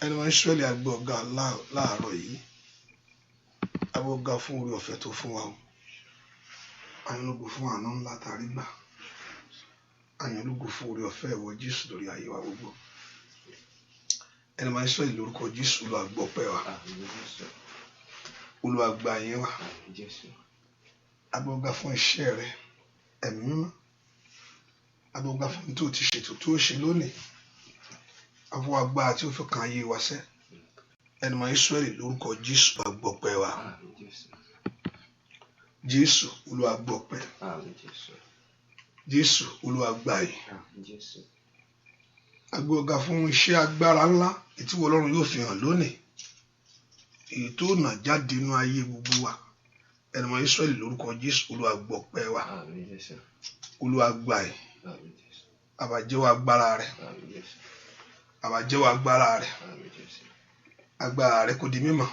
ẹni máa ń Ísírẹ́lì agbé ọ̀gá láàárọ̀ yìí, agbé ọ̀gá fún orí ọ̀fẹ́ tó fún wa o, àyànlógo fún àánú ńlá tàrí gbà, àyànlógo fún orí ọ̀fẹ́ ìwọ Jésù lórí ayé wa gbogbo. Ẹni máa ń Ísírẹ́lì lórúkọ Jésù, Olúwa gbọ́ ọpẹ́ wa, Olúwa gba ìyìn wa, agbé ọ̀gá fún iṣẹ́ rẹ ẹ̀mí mímọ́, agbé ọ̀gá fún tó ti ṣètò tó ṣe lónìí, àwọn agbára tí ó fi kan ayé wa sẹ́. Ẹni máa ń Ísírẹ́lì lórúkọ Jésù, Olúwa gbọ́ ọpẹ́ wa, Jésù Olúwa gbọ́ ọpẹ́, Jésù Olúwa gba ìyìn. Agbé ọ̀gá fún iṣẹ́ agbára ńlá tí Ọlọ́run yóò fi hàn lónìí, èyí tó nà jáde nínú ayé gbogbo wa. Ẹni máa ń Ísírẹ́lì lórúkọ Jésù, Olúwa gbọ́ ọpẹ́ wa, Olúwa gba ìyìn. Àbájẹ́wọ́ agbára rẹ, àbájẹ́wọ́ agbára rẹ, agbára rẹ kò di mímọ̀,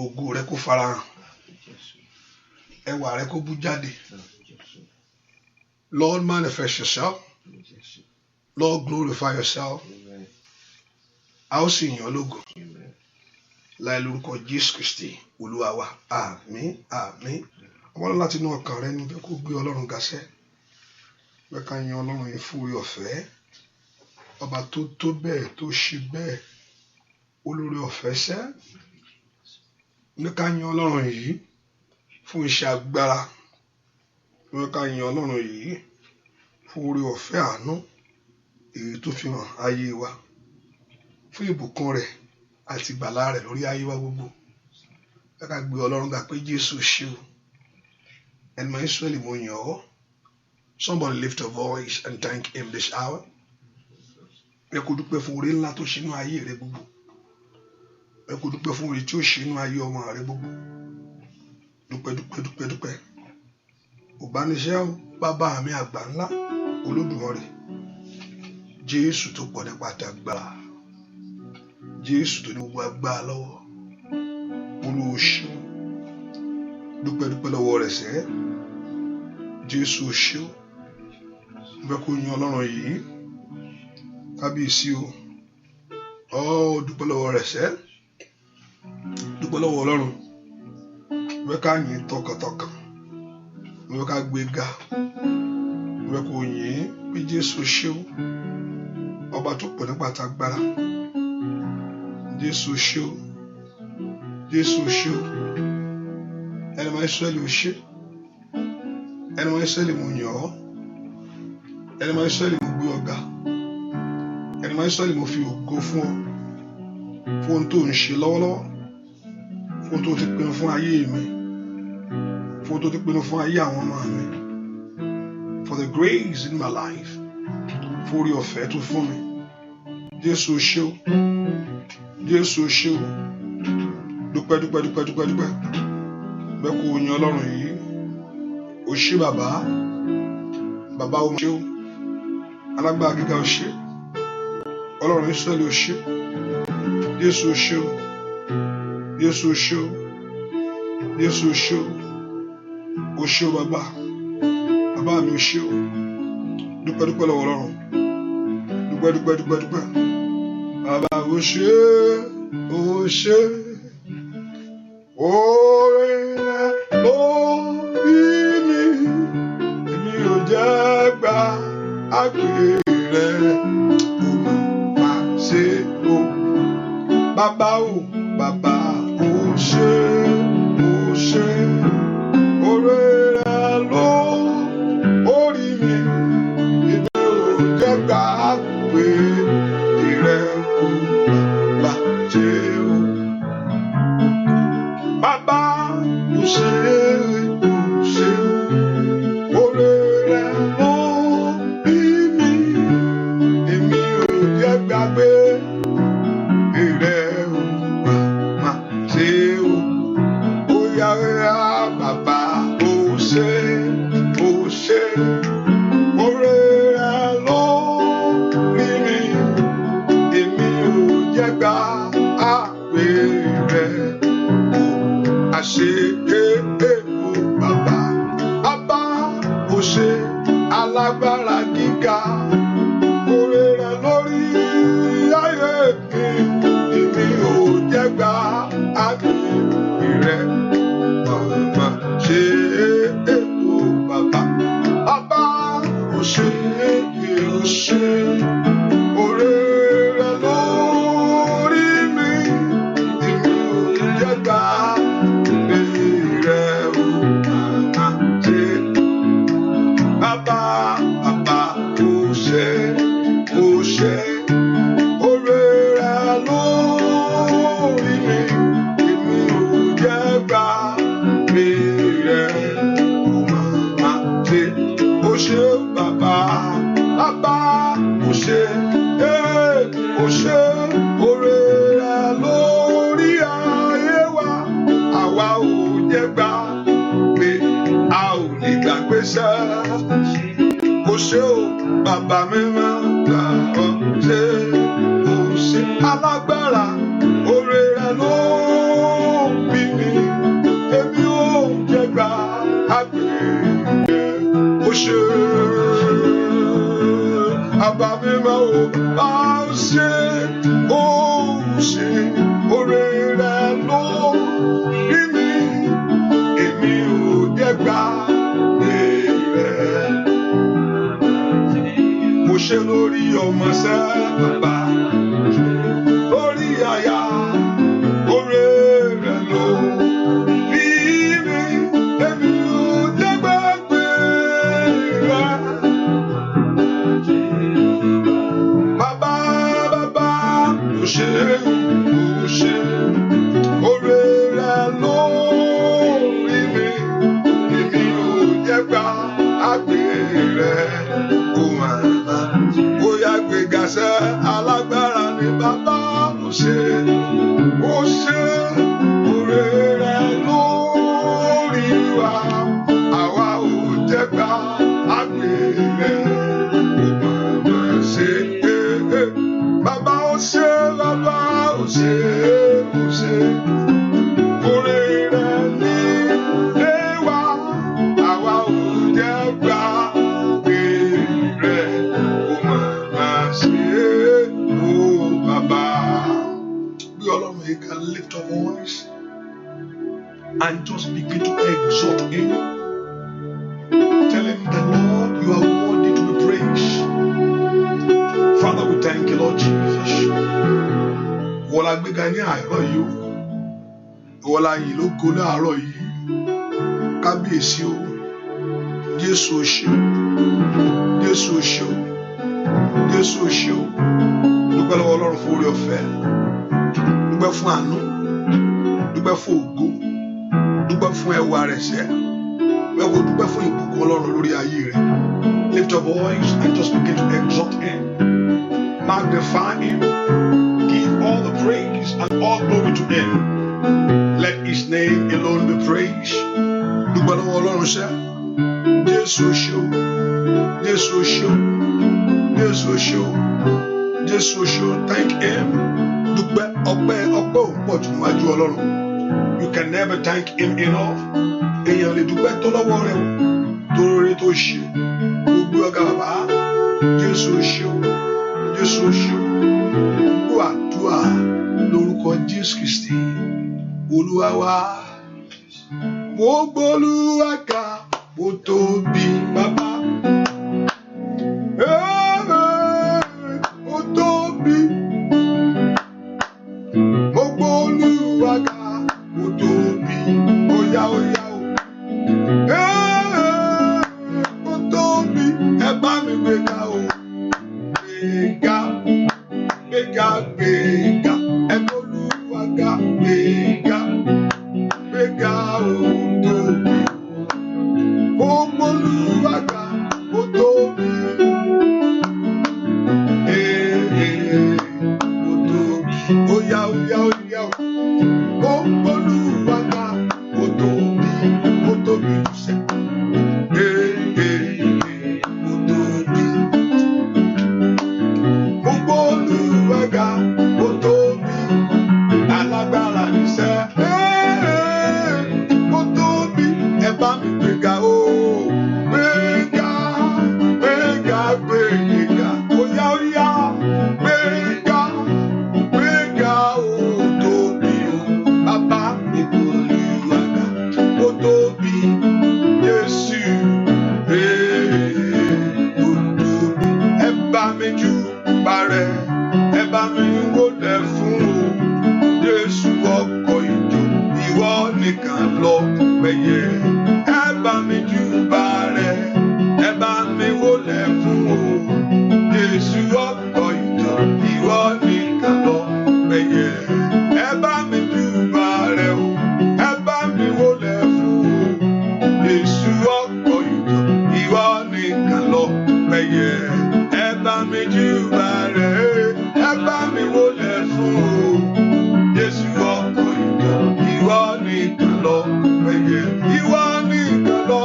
ògo rẹ kò farahàn, ẹwà rẹ kò bú jáde. Lord, manifest yourself. Lord, glorify yourself. A ó sì yìn ọ́ lógo láì lórúkọ Jésù Kristi Olúwa wa. Àmín, àmín. Ọlọ́run láti inú ọkàn rẹ ní bẹ́ẹ̀ kó gbé Ọlọ́run ga sẹ́. Bẹ́ẹ̀ ká yin Ọlọ́run yìí fún orí ọ̀fẹ́, ọba tó tó bẹ́ẹ̀ tó ṣe bẹ́ẹ̀, olórí ọ̀fẹ́ sẹ́. Bẹ́ẹ̀ ká yin Ọlọ́run yìí fún iṣẹ́ agbára. Bẹ́ẹ̀ ká yin Ọlọ́run yìí fún orí ọ̀fẹ́ àánú èyí tó fi hàn ayé wa, fún ìbùkún rẹ̀ àti ìgbàlà rẹ̀ lórí ayé wa gbogbo. Bẹ́ẹ̀ ká gbé Ọlọ́run ga pé Jésù ṣe o. Ẹni máa ń Ísírẹ́lì mo yàn ọ́. Somebody lift a voice and thank him this hour. Ẹ kò dúpẹ́ fún oore ńlá tó ṣe nínú ayé rẹ gbogbo. Ẹ kò dúpẹ́ fún oore tí ó ṣe nínú ayé ọmọ rẹ gbogbo. Dúpẹ́, dúpẹ́, dúpẹ́, dúpẹ́. Ògbániṣẹ́ bàbá mi àgbà ńlá Olódùmarè. Jésù tó pọ̀ nípa agbára. Jésù tó ní gbogbo agbára lọ́wọ́. Olúwa ṣe o. Dúpẹ́, dúpẹ́ lọ́wọ́ rẹ̀ sẹ́. Jésù ṣe o. Bẹ́ẹ̀ kó yin Ọlọ́run yìí. Kábíyèsí o. Dúpẹ́ lọ́wọ́ rẹ̀ sẹ́. Dúpẹ́ lọ́wọ́ Ọlọ́run. Bẹ́ẹ̀ ká yìn tọkàntọkàn. Bẹ́ẹ̀ ká gbé ga. Bẹ́ẹ̀ kó yìn pé Jésù ṣe o. Ọba tó pọ̀ nípa agbára. Jésù ṣe o. Jésù ṣe o. Ẹni máa ń Ísírẹ́lì ò ṣe. Ẹni máa ń Ísírẹ́lì mo yàn ọ́. Ẹni máa ń Ísírẹ́lì mo gbé ọ̀gá. Ẹni máa ń Ísírẹ́lì mo fi ògo fún ọ, fún ohun tó ń ṣe lọ́wọ́lọ́wọ́, fún ohun tó ti pinnu fún ayé mi, fún ohun tó ti pinnu fún ayé àwọn ọmọ mi, for the grace in my life, fún orí ọ̀fẹ́ tó fún mi. Jésù ṣe o. Jésù ṣe o. Dúpẹ́, dúpẹ́, dúpẹ́, dúpẹ́, dúpẹ́. Bẹ́ẹ̀ kó yin Ọlọ́run yìí. O ṣé bàbá. Bàbá o ṣe o. Alágbára gíga o ṣe. Ọlọ́run Ísírẹ́lì o ṣe. Jésù o ṣe o. Jésù o ṣe o. Jésù o ṣe o. O ṣe o bàbá. Bàbá mi o ṣe o. Dúpẹ́, dúpẹ́ lọ́wọ́ Ọlọ́run. Dúpẹ́, dúpẹ́, dúpẹ́, dúpẹ́. Bàbá o ṣe. O ṣe. Oore rẹ̀ lórí mi. Èmi ò jẹ́ gbà àgbè rẹ̀. Bàbá o, bàbá o ṣe, oore rẹ̀ lórí mi, èmi ò jẹ́ gbàgbé rẹ̀ o, bàbá ṣe o. Bàbá o ṣe, oore rẹ̀ lórí mi, èmi ò jẹ́ gbàgbé rẹ̀. Bàbá o ṣe, oore rẹ̀ lórí mi, ṣe ó ṣe oore rẹ̀ lórí ayé wa àwa ò jẹ́ gbàgbé a ò lè gbàgbé ṣẹ́ ó ṣe ó bàbá mi máa gbà ọ́ ṣe ó ṣe alágbára oore rẹ̀ lórí mi èmi ò jẹ́ gbàgbé ó ṣe bàbá mi máa ò bá ṣe ó ṣe oore rẹ̀ lórí mi èmi ò jẹ́ gbàgbé rẹ̀ mo ṣe lórí ọmọ sẹ́ bàbá lórí aya oore rẹ̀ lórí mi èmi ò jẹ́ gbàgbé rẹ̀ bàbá mo ṣe oore rẹ̀ lórí mi èmi ò jẹ́ gbàgbé rẹ̀ kó máa bóyá gbéga sẹ́ alágbára ni bàbá mo ṣe oore rẹ̀ lórí wa àwa ò jẹ́ gbàgbé rẹ̀ kó máa ṣe bàbá ó ṣe bàbá ó ṣe oore rẹ̀ ní ilé wa àwa ò jẹ́ gbàgbé rẹ̀ kó máa ṣe ó bàbá. Bí Ọlọ́run yìí can lift your voice and just begin to exalt him. Tell him that Lord, you are worthy to be praised. Father, we thank you, Lord Jesus. Wọ́n la gbéga ní àárọ̀ yìí o. Wọ́n la yìn lógo láàárọ̀ yìí. Kábíyèsí o. Jésù o ṣé o. Jésù o ṣé o. Jésù o ṣé o. Dúpẹ́ lọ́wọ́ Ọlọ́run fún oore ọ̀fẹ́. Dúpẹ́ fún àánú. Dúpẹ́ fún ògo. Dúpẹ́ fún ẹwà rẹ̀ sẹ́. Dúpẹ́ fún ìbùkún Ọlọ́run lórí ayé rẹ̀. Lift your voice and just begin to exalt him. Magnify him. Give all the praise and all glory to him. Let his name alone be praised. Dúpẹ́ lọ́wọ́ Ọlọ́run sẹ́. Jésù o ṣé o. Jésù o ṣé o. Jésù o ṣé o. Jésù o ṣé o. Thank him. Dúpẹ́ ọpẹ́ ò pọ̀ jù níwájú Ọlọ́run. You can never thank him enough. Èèyàn lè dúpẹ́ tó lọ́wọ́ rẹ̀ o. Torí tó ṣe. Gbogbo ọ̀gá bàbá. Jésù o ṣé o. Jésù o ṣé o. Gbogbo àdúrà lórúkọ Jésù Kristi. Olúwa wa. Mo gbólúwa ga, mo tóbi bàbá. Mo tóbi. Mo gbólúwa ga, mo tóbi. Óyá o. Mo tóbi. Ẹ bá mi gbéga o. Gbéga. Ẹ gbólúwa ga, gbéga o tóbi. Mo gbólúwa ga, mo tóbi. Mo tóbi. Óyá o. Mo gbólúwa ga, mo tóbi. Mo tóbi sẹ́. Mo tóbi. Mo gbólúwa ga, mo tóbi. Alágbára ni sẹ́. Mo tóbi. Ẹ bá mi gbéga o. Gbéga. Óyá. Gbéga o tóbi o. Bàbá mi gbólúwa ga, mo tóbi. Jésù. Mo tóbi. Ẹ bá mi júbà rẹ̀. Ẹ bá mi wólẹ̀ fún o. Jésù ọkọ̀ ìjọ. Ìwọ nìkan lọ pẹ̀yẹ. Ẹ bá mi júbà rẹ̀. Ẹ bá mi wólẹ̀ fún o. Jésù ọkọ̀ ìjọ. Ìwọ nìkan lọ pẹ̀yẹ. Ẹ bá mi júbà rẹ̀ o. Ẹ bá mi wólẹ̀ fún o. Jésù ọkọ̀ ìjọ. Ìwọ nìkan lọ pẹ̀yẹ. Ẹ bá mi júbà. júbà rẹ̀, ẹ bá mi wólẹ̀ fún o. Jésù ọkọ̀ ìjọ, ìwọ nìkan lọ pẹ̀yẹ, ìwọ nìkan lọ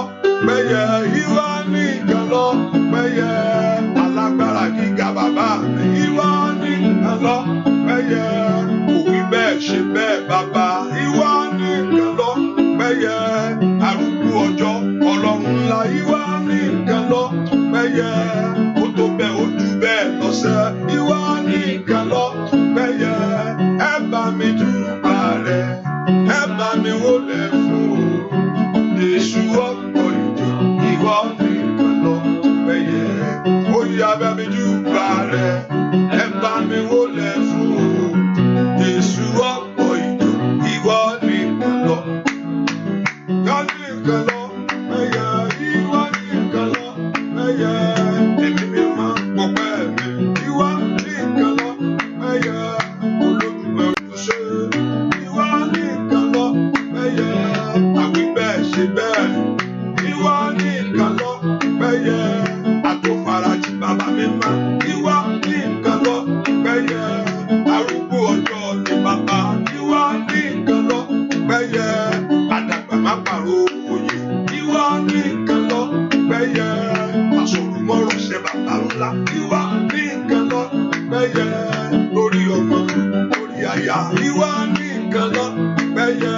pẹ̀yẹ, ìwọ nìkan lọ pẹ̀yẹ. Alágbára gíga bàbá mi, ìwọ nìkan lọ pẹ̀yẹ. Òwì bẹ́ẹ̀ ṣe bẹ́ẹ̀ bàbá, ìwọ nìkan lọ pẹ̀yẹ. Arúgbó ọjọ́ Ọlọ́run ńlá, ìwọ nìkan lọ pẹ̀yẹ. Ó tó bẹ́ẹ̀ ó jù bẹ́ẹ̀ lọ́sẹ̀, ìwọ nìkan lọ pẹ̀yẹ. Ẹ bá mi júbà rẹ̀, ẹ bá mi wólẹ̀ fún o. Jésù ọkọ̀ ìjọ, ìwọ nìkan lọ pẹ̀yẹ. Ó yá bá mi júbà rẹ̀, ẹ bá mi wólẹ̀ fún o. Jésù ọkọ̀ ìjọ, ìwọ nìkan lọ. Ìwọ nìkan lọ pẹ̀yẹ, ìwọ nìkan lọ pẹ̀yẹ. Èmi mi máa ń pọpẹ́ mi, ìwọ nìkan lọ pẹ̀yẹ. Olódùmarè ṣe, ìwọ nìkan lọ pẹ̀yẹ. Àwí bẹ́ẹ̀ ṣe bẹ́ẹ̀, ìwọ nìkan lọ pẹ̀yẹ. Àtòfarajì bàbá mi máa, ìwọ nìkan lọ pẹ̀yẹ. Arúgbó ọjọ́ ni bàbá, ìwọ nìkan lọ pẹ̀yẹ. Àdàgbà má pàrọ̀ òye, ìwọ nìkan lọ pẹ̀yẹ. Àsọ̀rọ̀mọ́rọ̀ ṣe bàbá ńlá, ìwọ nìkan lọ pẹ̀yẹ. Lórí ọmọ, lórí aya, ìwọ nìkan lọ pẹ̀yẹ.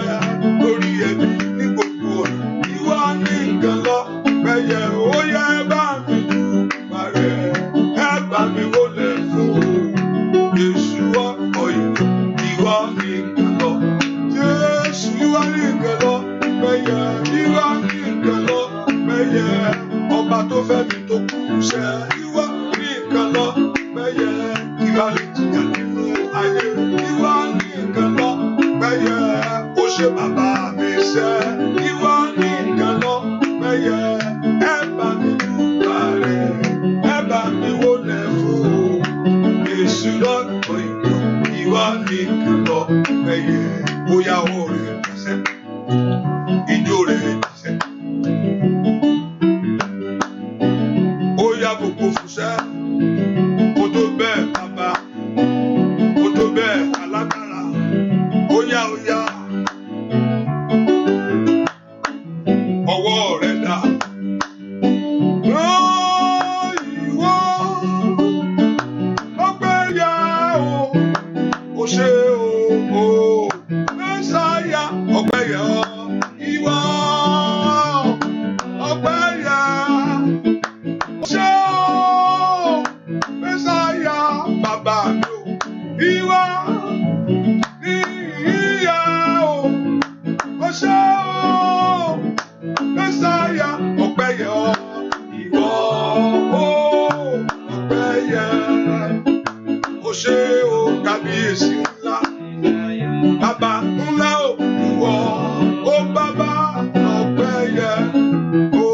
Lórí ẹbí ní gbogbo ọ̀nà, ìwọ nìkan lọ pẹ̀yẹ. Ó yẹ ẹ bá mi júbà rẹ̀, ẹ bá mi wólẹ̀ fún o. Jésù ọkọ̀ ìjọ, ìwọ nìkan lọ. Jésù ìwọ nìkan lọ pẹ̀yẹ, ìwọ nìkan lọ pẹ̀yẹ. Ọba tó fẹ́ mi tó kú ṣẹ, ìwọ nìkan lọ pẹ̀yẹ. Ìbálẹ̀ jìyà nínú ayé, ìwọ nìkan lọ pẹ̀yẹ. Ó ṣe bàbá mi ṣẹ, ìwọ nìkan lọ pẹ̀yẹ. Ẹ bá mi júbà rẹ̀, ẹ bá mi wólẹ̀ fún o. Jésù lọ́kọ̀ ìjọ, ìwọ nìkan lọ pẹ̀yẹ. Bóyá owó rẹ̀ dàsẹ́, ijó rẹ̀ dàsẹ́. Ó yá gbogbo fúnṣẹ́, ó tó bẹ́ẹ̀ bàbá, ó tó bẹ́ẹ̀ alágbára. Ó yá ó yá, ọwọ́ rẹ̀ dà. Ìwọ ọpẹ́ yẹ o, ó ṣe o, Mẹ́sáyà ọpẹ́ yẹ ọ́. Ìwọ ọpẹ́ yẹ, ó ṣe o, Mẹ́sáyà bàbá mi o. Ìwọ ní ìyá o, ó ṣe o, Mẹ́sáyà ọpẹ́ yẹ ọ́. Ìwọ ọpẹ́ yẹ, ó ṣe o, kábíyèsí ńlá, bàbá ńlá o. Ìwọ ó bàbá ọpẹ́ yẹ, ó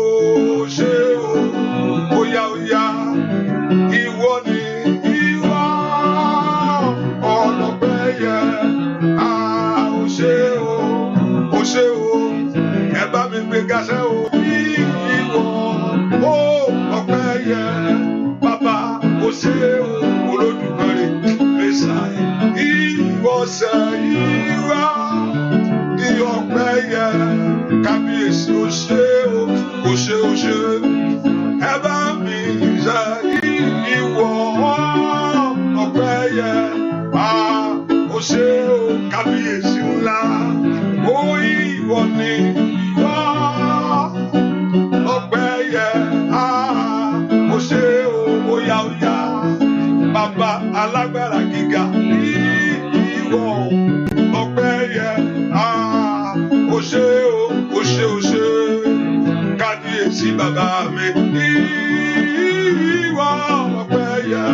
ṣe o, ó yá ó yá. Ìwọ ni ìwọ ọlọ́pẹ́ yẹ, ó ṣe o, ó ṣe o. Ẹ bá mi gbé gàṣẹ́ o. Ìwọ ó ọpẹ́ yẹ, bàbá ó ṣe o, Olódùmarè Mẹ́sáyà. Ìwọ ṣe ìwọ ní ọpẹ́ yẹ, kábíyèsí ó ṣe o, ó ṣe ó ṣe. Ẹ bá mi ṣe ìwọ ọpẹ́ yẹ, ó ṣe o, kábíyèsí ńlá. Ó ìwọ ni ìwọ ọpẹ́ yẹ, ó ṣe o, ó yá ó yá. Bàbá alágbára gíga, ìwọ ọpẹ́ yẹ, ó ṣe o, ó ṣe ó ṣe. Kábíyèsí bàbá mi, ìwọ ọpẹ́ yẹ,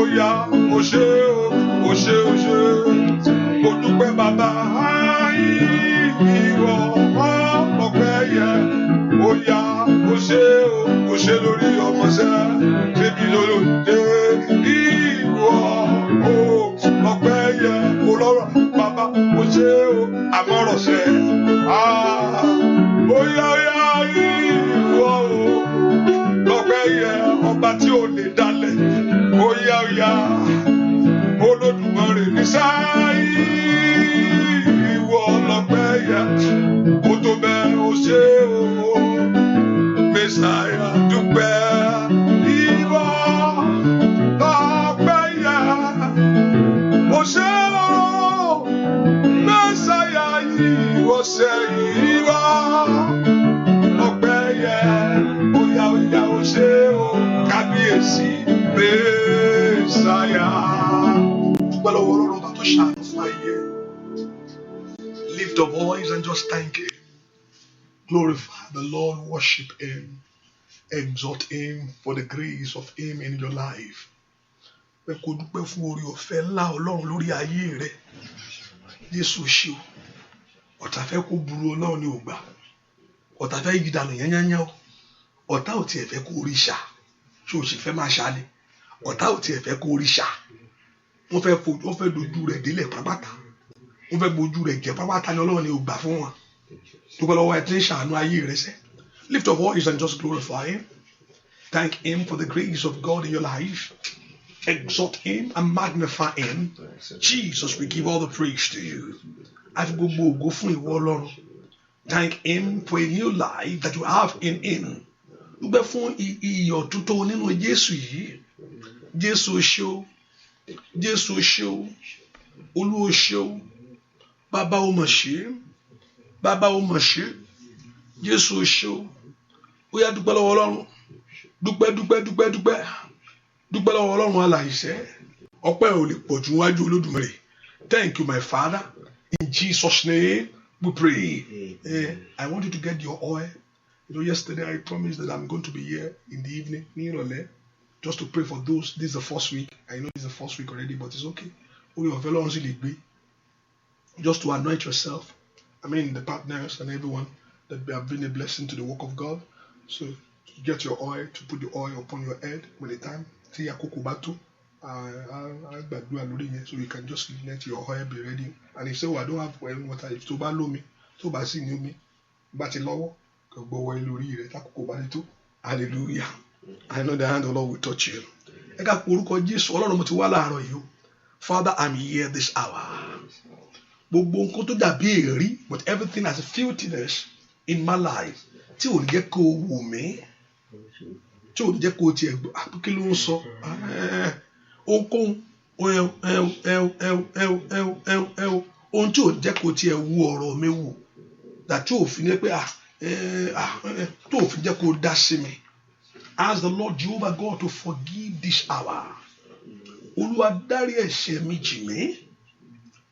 ó yá ó ṣe o, ó ṣe ó ṣe. Mo dúpẹ́ bàbá, ìwọ ọpẹ́ yẹ, ó yá ó ṣe o, ó ṣe lórí ọmọ ṣẹ́, ṣébi lólóde. Ìwọ ọpẹ́ yẹ, ó lọ́rọ̀ bàbá, ó ṣe o, àmọ́rọ̀ ṣẹ́. Ó yá ó yá, ìwọ ọpẹ́ yẹ, ọba tí ò lè dalẹ̀. Ó yá ó ìwọ lọ́pẹ́ yẹ kó tó bẹ́ẹ̀ ó ṣe o Mẹ́sáyà dúpẹ́ ìwọ lọ́pẹ́ yẹ ó ṣe o Mẹ́sáyà ìwọ ṣe ìwọ lọ́pẹ́ yẹ bóyá ó ṣe o kábíyèsí Mẹ́sáyà. Lift your voice and just thank Him. Glorify the Lord, worship Him, exalt Him for the grace of Him in your life. Jésù ṣe o, ọ̀tá fẹ́ kó burú Ọlọ́run ní ògbà, ọ̀tá fẹ́ yí dànù yányányá o, ọ̀tá ò tiẹ̀ fẹ́ kó rí ṣá, ṣé o sì fẹ́ máa ṣá ni, ọ̀tá ò tiẹ̀ fẹ́ kó rí ṣá. Wọ́n fẹ́ dojú rẹ̀ délẹ̀ pápátá, wọ́n fẹ́ gbojú rẹ̀ jẹ́ pápátá ní Ọlọ́run ní ògbà fún wọn. Dúpẹ́ lọ́wọ́ ẹ tí ń ṣàánú ayé rẹ sẹ́. Lift your voice and just glorify Him. Thank Him for the grace of God in your life. Exalt Him and magnify Him. Jesus, we give all the praise to you. Àfi gbogbo ògo fún ìwọ Ọlọ́run. Thank Him for a new life that you have in Him. Dúpẹ́ fún iyọ̀ tuntun nínú Jésù yìí. Jésù ṣé o. Jésù ṣé o, Olúwa ṣé o, Bàbá o mà ṣé, Bàbá o mà ṣé, Jésù ṣé o. Ó yá dúpẹ́ lọ́wọ́ Ọlọ́run, dúpẹ́ lọ́wọ́ Ọlọ́run alààyè. Ọpẹ́ ò lè pọ̀ jù níwájú Olódùmarè. Thank you, my Father. In Jesus' name we pray. I want you to get your oil. Yesterday I promised that I'm going to be here in the evening, ní ìrọ̀lẹ́, just to pray for those. This is the first week. I know this is the first week already, but it's okay. Just to anoint yourself. I mean, the partners and everyone that have been a blessing to the work of God. So, get your oil, to put the oil upon your head with the time. So you can just let your oil be ready. And if you say, I don't have oil water, if you don't me, so by seeing me, but hallelujah. I know the hand of the Lord will touch you. Father, I'm here this hour. But everything has a filthiness in my life. Tí ò ní jẹ́ kó wù mí. Tí ò ní jẹ́ kó tiẹ̀ gbọ́. Kí ló ń sọ? Ohun tí ò ní jẹ́ kó tiẹ̀ wù ọ̀rọ̀ mi wù. That tí ò fi ní pé tó ò fi jẹ́ kó dá sí mi. Ask the Lord Jehovah God to forgive this hour. Olúwa dárí ẹ̀ṣẹ̀ mi jì mí.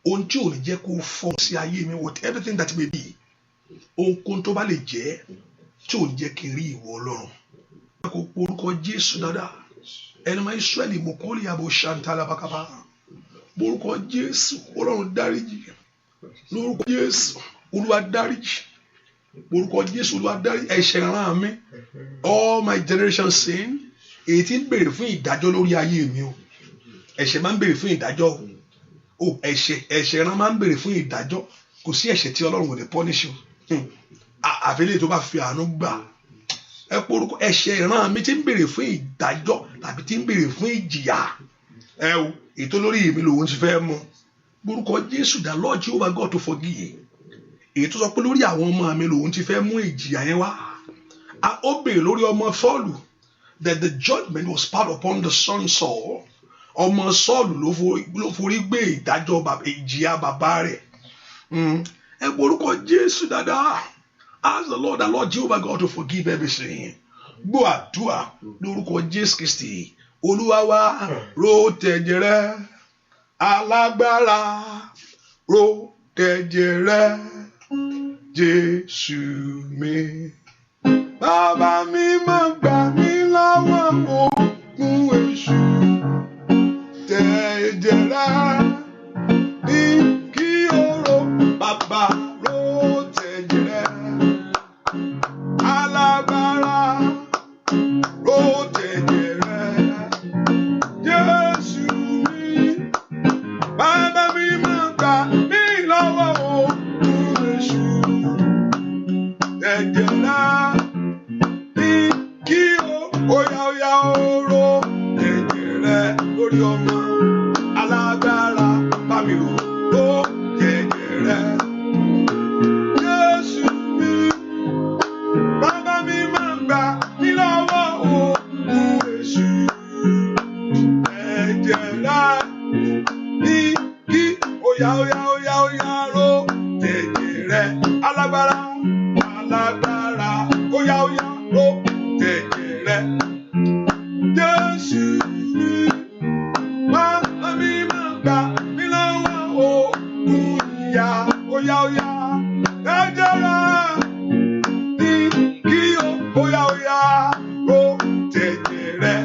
Ohun tí ò ní jẹ́ kó fọ́ sí ayé mi, with everything that may be. Ohunkóhun tó bá lè jẹ́ tí ò ní jẹ́ kí n rí ìwọ Ọlọ́run. Kò porúkọ Jésù dáadáa. Ẹni máa Ísírẹ́lì mo kọ́ lè yàbò ṣàǹtàlà bàkàbà. Porúkọ Jésù, Ọlọ́run dáríjì. Lórúkọ Jésù, Olúwa dáríjì. Porúkọ Jésù, Olúwa dáríjì ẹ̀ṣẹ̀ rán mi. All my generation sin. Èyí tí ń béèrè fún ìdájọ́ lórí ayé mi o. Ẹ̀ṣẹ̀ máa ń béèrè fún ìdájọ́ o. Ẹ̀ṣẹ̀ rán máa ń béèrè fún ìdájọ́. Kò sí ẹ̀ṣẹ̀ tí Ọlọ́run ò lè punish o. Àfẹ́lẹ́ tó bá fi àánú gbà. Ẹ porúkọ ẹ̀ṣẹ̀ rán mi tí ń béèrè fún ìdájọ́ tàbí tí ń béèrè fún ìjìyà. Ètò lórí mi lòun ti fẹ́ mú. Porúkọ Jésù, the Lord Jehovah God to forgive. Èyí tó sọ pé lórí àwọn ọmọ mi lòun ti fẹ́ mú ìjìyà yẹn wá. Ó béèrè lórí ọmọ Sọ́ọ̀lù that the judgment was passed upon the son Saul. Ọmọ Sọ́ọ̀lù ló forí gbé ìdájọ́ ìjìyà bàbá rẹ̀. Ẹ porúkọ Jésù dáadáa. Ask the Lord Jehovah God to forgive everything. Gbọ́ àdúrà lórúkọ Jésù Kristi. Olúwa wa ro tẹ̀jẹ̀ rẹ̀. Alágbára ro tẹ̀jẹ̀ rẹ̀. Jésù mi. Bàbá mi máa gbà mí lọ́wọ́ ogun èṣù. Tẹ̀jẹ̀ rẹ̀ ní kí oró bàbá ro tẹ̀jẹ̀ rẹ̀. Alágbára ro tẹ̀jẹ̀ rẹ̀. Jésù mi. Bàbá mi máa gbà mí lọ́wọ́ ogun èṣù. Tẹ̀jẹ̀ rẹ̀. Oya oró tẹ̀jẹ̀ rẹ̀ lórí ọmọ alágbára bá mi rò ó tẹ̀jẹ̀ rẹ̀. Jésù mi, bàbá mi máa gbà mí lọ́wọ́ ogun èṣù. Ẹ̀jẹ̀ rẹ̀ ní kí óyá ró tẹ̀jẹ̀ rẹ̀. Alágbára óyá ró tẹ̀jẹ̀ rẹ̀. Jésù mi, bàbá mi máa gbà mí lọ́wọ́ ogun ìyà. Óyá ẹ̀jẹ̀ rẹ̀ ní kí óyá ró tẹ̀jẹ̀ rẹ̀.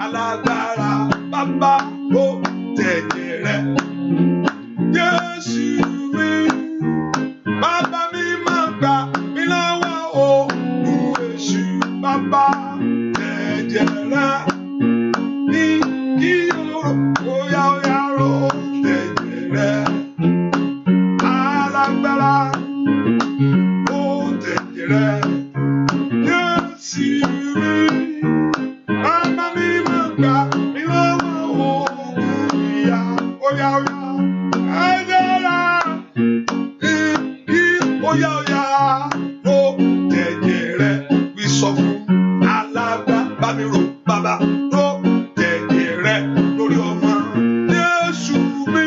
Alágbára bàbá ró tẹ̀jẹ̀ rẹ̀. Jésù mi, bàbá mi máa gbà mí lọ́wọ́ ogun èṣù. Bàbá tẹ̀jẹ̀ rẹ̀ ní kí óyá ró tẹ̀jẹ̀ rẹ̀. Alágbára ró tẹ̀jẹ̀ rẹ̀. Jésù mi, bàbá mi máa gbà mí lọ́wọ́ ogun ìyà. Óyá ẹ̀jẹ̀ rẹ̀ ní kí óyá ró tẹ̀jẹ̀ rẹ̀. Wí sọ fún alágbá mi rò bàbá ró tẹ̀jẹ̀ rẹ̀ lórí ọmọ. Jésù mi,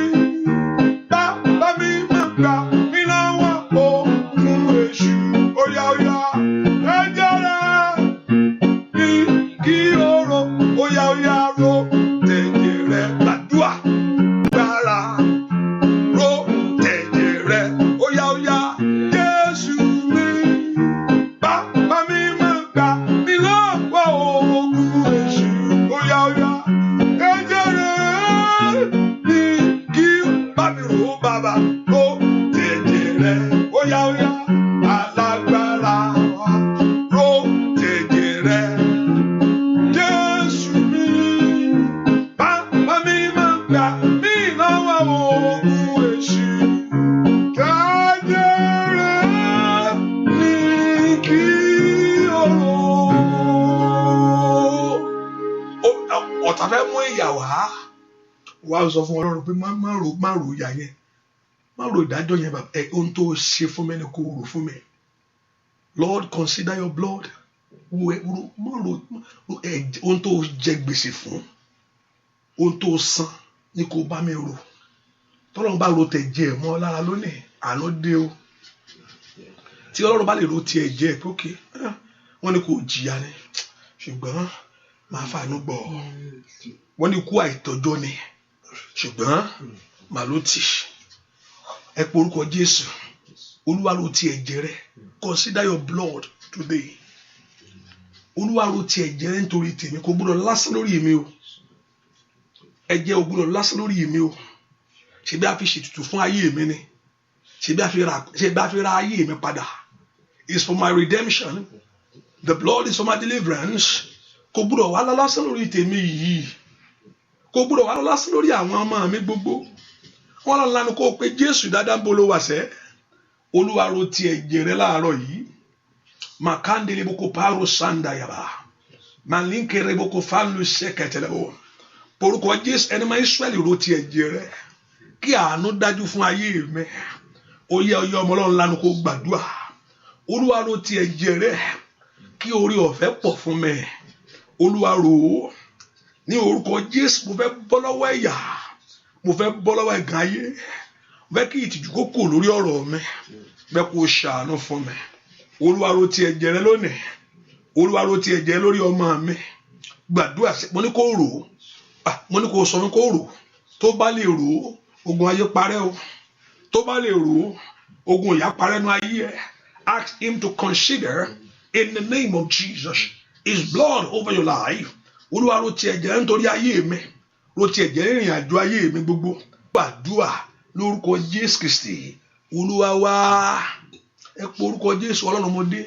bàbá mi máa gbà mí lọ́wọ́ ogun èṣù. Óyá ẹ̀jẹ̀ rẹ̀ ní kí óyá ró tẹ̀jẹ̀ rẹ̀. Gbàdúrà gbára ró tẹ̀jẹ̀ rẹ̀. Óyá Jésù mi, bàbá mi máa gbà mí lọ́wọ́ ogun èṣù. Óyá ẹ̀jẹ̀ rẹ̀ ní kí bá mi rò bàbá ró tẹ̀jẹ̀ rẹ̀. Óyá alágbára ró tẹ̀jẹ̀ rẹ̀. Jésù mi, bàbá mi máa gbà mí lọ́wọ́ ogun èṣù. Tẹ̀jẹ̀ rẹ̀ ní kí ọ̀tá fẹ́ mú ìyà wá sọ fún Ọlọ́run pé má rò ìyà yẹn, má rò ìdájọ́ yẹn bàbá. Ohun tó ṣe fún mi ni kò rò fún mi. Lord, consider your blood. Ohun tó jẹ gbèsè fún, ohun tó san ni kò bá mi rò. Tọ́lọ́run bá ro tẹ̀jẹ̀ mọ́ lára lónìí, àánú dé o. Tí Ọlọ́run bá lè ro ti ẹ̀jẹ̀ pé ókè, wọ́n ní kò jìyà ni, ṣùgbọ́n máa fàánú gbọ́. Wọ́n ní ikú àìtọ́jọ́ ni, ṣùgbọ́n màá ló tì. Ẹ pe orúkọ Jésù. Olúwa ro ti ẹ̀jẹ̀ rẹ̀. Consider your blood today. Olúwa ro ti ẹ̀jẹ̀ rẹ̀ nítorí tèmi. Kò gbọ́dọ̀ lásán lórí mi o. Ẹ̀jẹ̀ ò gbọ́dọ̀ lásán lórí mi o. Ṣebí a fi ṣètùtù fún ayé mi ni. Ṣebí a fi ra ayé mi padà. It's for my redemption. The blood is for my deliverance. Kò gbọ́dọ̀ wá lásán lórí tèmi yìí. Kò gbọ́dọ̀ wá lásán lórí àwọn ọmọ mi gbogbo. Wọ́n lọ lanu kó o pé Jésù dáadáa ń bolo wà sẹ́. Olúwa ro ti ẹ̀jẹ̀ rẹ̀ láàárọ̀ yìí. Makandele boko paro sanda yaba. Malinkere boko falu seketelebo. Porúkọ Jésù ẹni máa Ísírẹ́lì ro ti ẹ̀jẹ̀ rẹ̀. Kí àánú dájú fún ayé mi. Oyè ọmọ Ọlọ́run lanu kó gbàdúrà. Olúwa ro ti ẹ̀jẹ̀ rẹ̀. Kí orí ọ̀fẹ́ pọ̀ fún mi. Olúwa rò ó. Ní orúkọ Jésù mo fẹ́ bọ́ lọ́wọ́ ẹ̀yà. Mo fẹ́ bọ́ lọ́wọ́ ẹ̀gàn ayé. Mo fẹ́ kí ìtìjú kó kò lórí ọ̀rọ̀ mi. Mo fẹ́ kó ṣàánú fún mi. Olúwa ro ti ẹ̀jẹ̀ rẹ̀ lónìí. Olúwa ro ti ẹ̀jẹ̀ lórí ọmọ mi. Gbàdúrà sí mo ní kó rò ó. Mo ní kó sọ fún kó rò ó. Tó bá lè rò ó, ogun ayé parẹ́ o. Tó bá lè rò ó, ogun ìyà parẹ́ nú ayé ẹ̀. Ask him to consider in the name of Jesus his blood over your life. Olúwa ro ti ẹ̀jẹ̀ rẹ̀ nítorí ayé mi. Ro ti ẹ̀jẹ̀ rẹ̀ ìrìn àjò ayé mi gbogbo. Gbàdúrà lórúkọ Jésù Kristi. Olúwa wá. Ẹ pe orúkọ Jésù Ọlọ́run ọmọdé.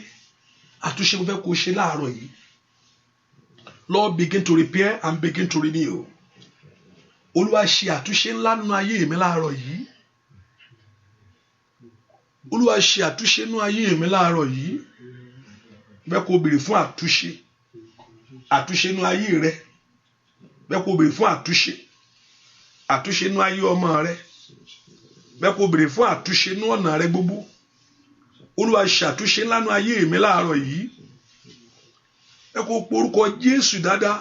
Àtúnṣe mo fẹ́ kó ṣe láàárọ̀ yìí. Lord, begin to repair and begin to renew. Olúwa ṣe àtúnṣe ńlá nínú ayé mi láàárọ̀ yìí. Olúwa ṣe àtúnṣe nínú ayé mi láàárọ̀ yìí. Bẹ́ẹ̀ kó béèrè fún àtúnṣe. Àtúnṣe nínú ayé rẹ. Bẹ́ẹ̀ kó béèrè fún àtúnṣe. àtúnṣe inú ayé ọmọ rẹ bẹ́ẹ̀ kó béèrè fún àtúnṣe inú ọ̀nà rẹ gbogbo Olúwa ṣàtúnṣe ńlá nínú ayé mi láàárọ̀ yìí bẹ́ẹ̀ kó porúkọ Jésù dáadáa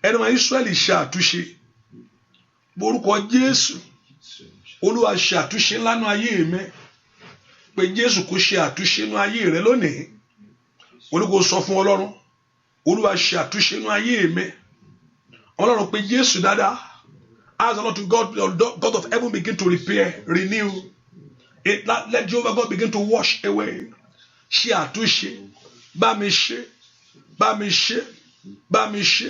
ẹni máa Ísírẹ́lì ṣàtúnṣe porúkọ Jésù Olúwa ṣàtúnṣe ńlá nínú ayé mi pé Jésù kó ṣe àtúnṣe nínú ayé rẹ lónìí Olúwa sọ fún Ọlọ́run Olúwa ṣe àtúnṣe nínú ayé mi Ọlọ́run pé Jésù dáadáa ask the Lord to God of heaven begin to repair renew it, let Jehovah God begin to wash away ṣe àtúnṣe bá mi ṣe bá mi ṣe bá mi ṣe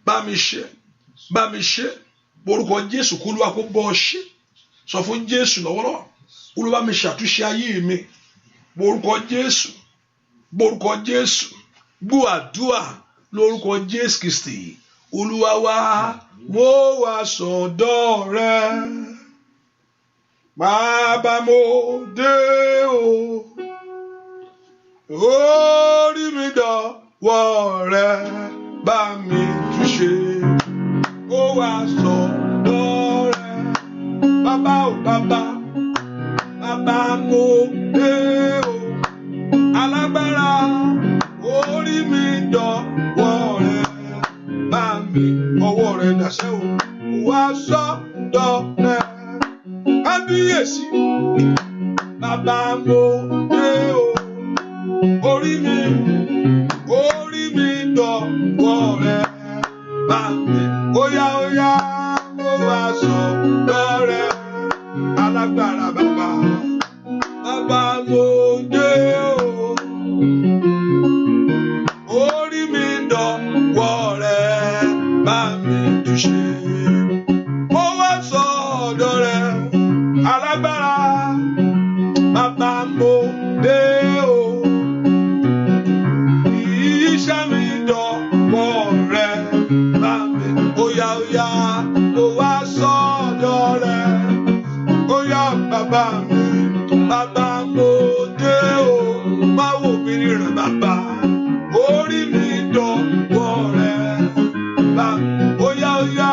bá mi ṣe bá mi ṣe orúkọ Jésù kó Olúwa kó bọ́ ọ ṣe sọ fún Jésù lọ́wọ́lọ́wọ́ Olúwa mi ṣàtúnṣe ayé mi orúkọ Jésù orúkọ Jésù gbọ́ àdúrà lórúkọ Jésù Kristi Olúwa wa mo wá sọ́dọ̀ rẹ bàbá mo dé o orí mi dọ̀wọ́ rẹ bá mi túnṣe ó wá sọ́dọ̀ rẹ bàbá o bàbá mo dé o alágbára orí mi dọ̀wọ́ rẹ bá mi ọwọ́ rẹ dàṣẹ́ o wá sọ́dọ̀ rẹ kábíyèsí bàbá mo dé o orí mi dọ̀wọ́ rẹ bá mi óyá mo wá sọ́dọ̀ rẹ alágbára bàbá mo dé o orí mi dọ̀wọ́ rẹ bá mi túnṣe mo wá sọ́dọ̀ rẹ alágbára bàbá mo dé o iṣẹ́ mi dọ̀wọ́ rẹ bá mi óyá mo wá sọ́dọ̀ rẹ óyá bàbá mo dé o má wò mí rírẹ̀ bàbá orí mi dọ̀wọ́ rẹ bá óyá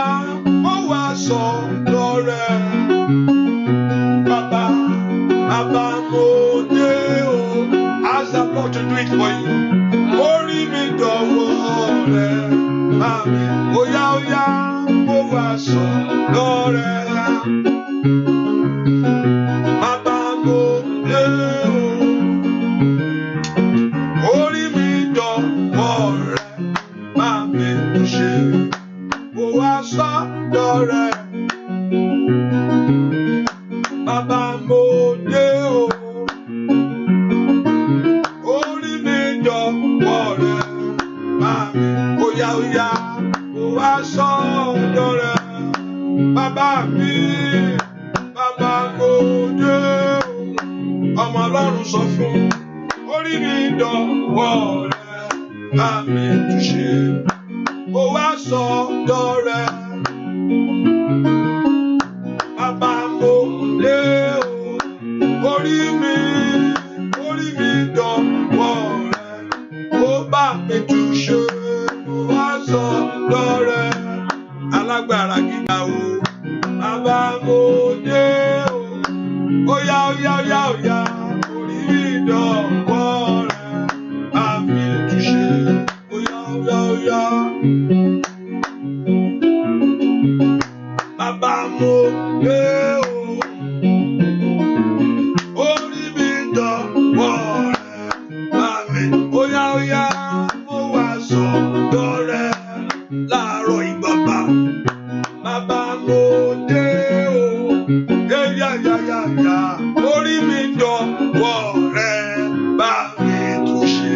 mo wá sọ́dọ̀ rẹ bàbá mo dé o ask the Lord to do it for you orí mi dọ̀wọ́ rẹ bá óyá mo wá sọ́dọ̀ rẹ. Bàbá mo dé o orí mi dọ̀wọ́ rẹ bá mi óyá mo wá sọ́dọ̀ rẹ bàbá mo dé o ọmọ Ọlọ́run sọ fún orí mi dọ̀wọ́ rẹ bá mi túnṣe mo wá sọ́dọ̀ rẹ. Bàbá mo dé o orí mi dọ̀wọ́ rẹ ó bá mi túnṣe mo wá sọ́dọ̀ rẹ alágbára gíga o bàbá mo dé o óyá orí mi dọ̀wọ́ rẹ bá mi túnṣe óyá. Bàbá mo dé o orí mi dọ̀wọ́ rẹ bá mi óyá mo wá sọ́dọ̀ rẹ láàárọ̀ ìbàbá bàbá mo dé o yáyáyáyá orí mi dọ̀wọ́ rẹ bá mi túnṣe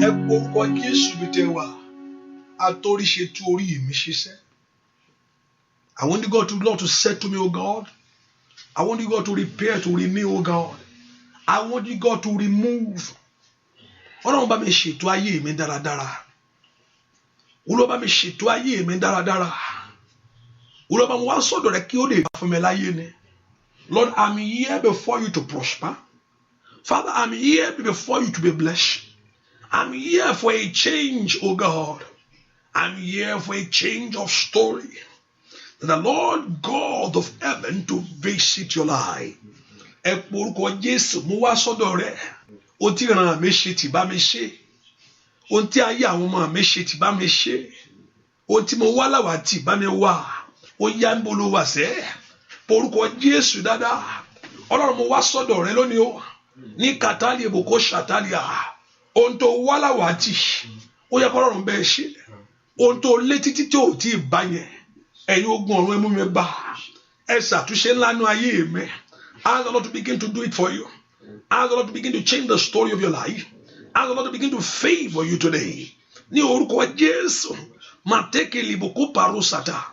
ẹ gbórúkọ Jésù mi tẹ wá atóríṣe tú orí mi ṣiṣẹ́. I want you, God, to say to me, oh God. I want you, God, to repair, to renew, oh God. I want you, God, to remove. Ọlọ́run bá mi ṣètò ayé mi dáradára. Olúwa bá mi ṣètò ayé mi dáradára. Olúwa bá mi wá sọ́dọ̀ rẹ kí ó lè bá fún mi láyé ni. Lord, I'm here before you to prosper. Father, I'm here before you to be blessed. I'm here for a change, oh God. I'm here for a change of story. the Lord God of heaven to visit your life. Ẹ porúkọ Jésù mú wá sọ́dọ̀ rẹ̀. Ohun tí ìran mi ṣe tì bá mi ṣe. Ohun tí ayé àwọn ọmọ mi ṣe tì bá mi ṣe. Ohun tí mo wá láwà tì bá mi wá. Ó yá ń bolo wà sẹ́. Porúkọ Jésù dáadáa. Ọlọ́run mo wá sọ́dọ̀ rẹ̀ lónìí o. Ní kàtàlì èbòkó ṣàtàlìà. Ohun tó wá láwà tì. Ó yẹ kọ́ Ọlọ́run bẹ́ẹ̀ ṣe. Ohun tó lé títí tí ò tí ì bá yẹn. Ẹ̀yin ogun ọ̀run ẹ mú mi bá. Ẹ ṣàtúnṣe ńlá nú ayé mi. Ask the Lord to begin to do it for you. Ask the Lord to begin to change the story of your life. Ask the Lord to begin to favor you today. Ní orúkọ Jésù, màtẹ́kẹ̀ liboko parosata,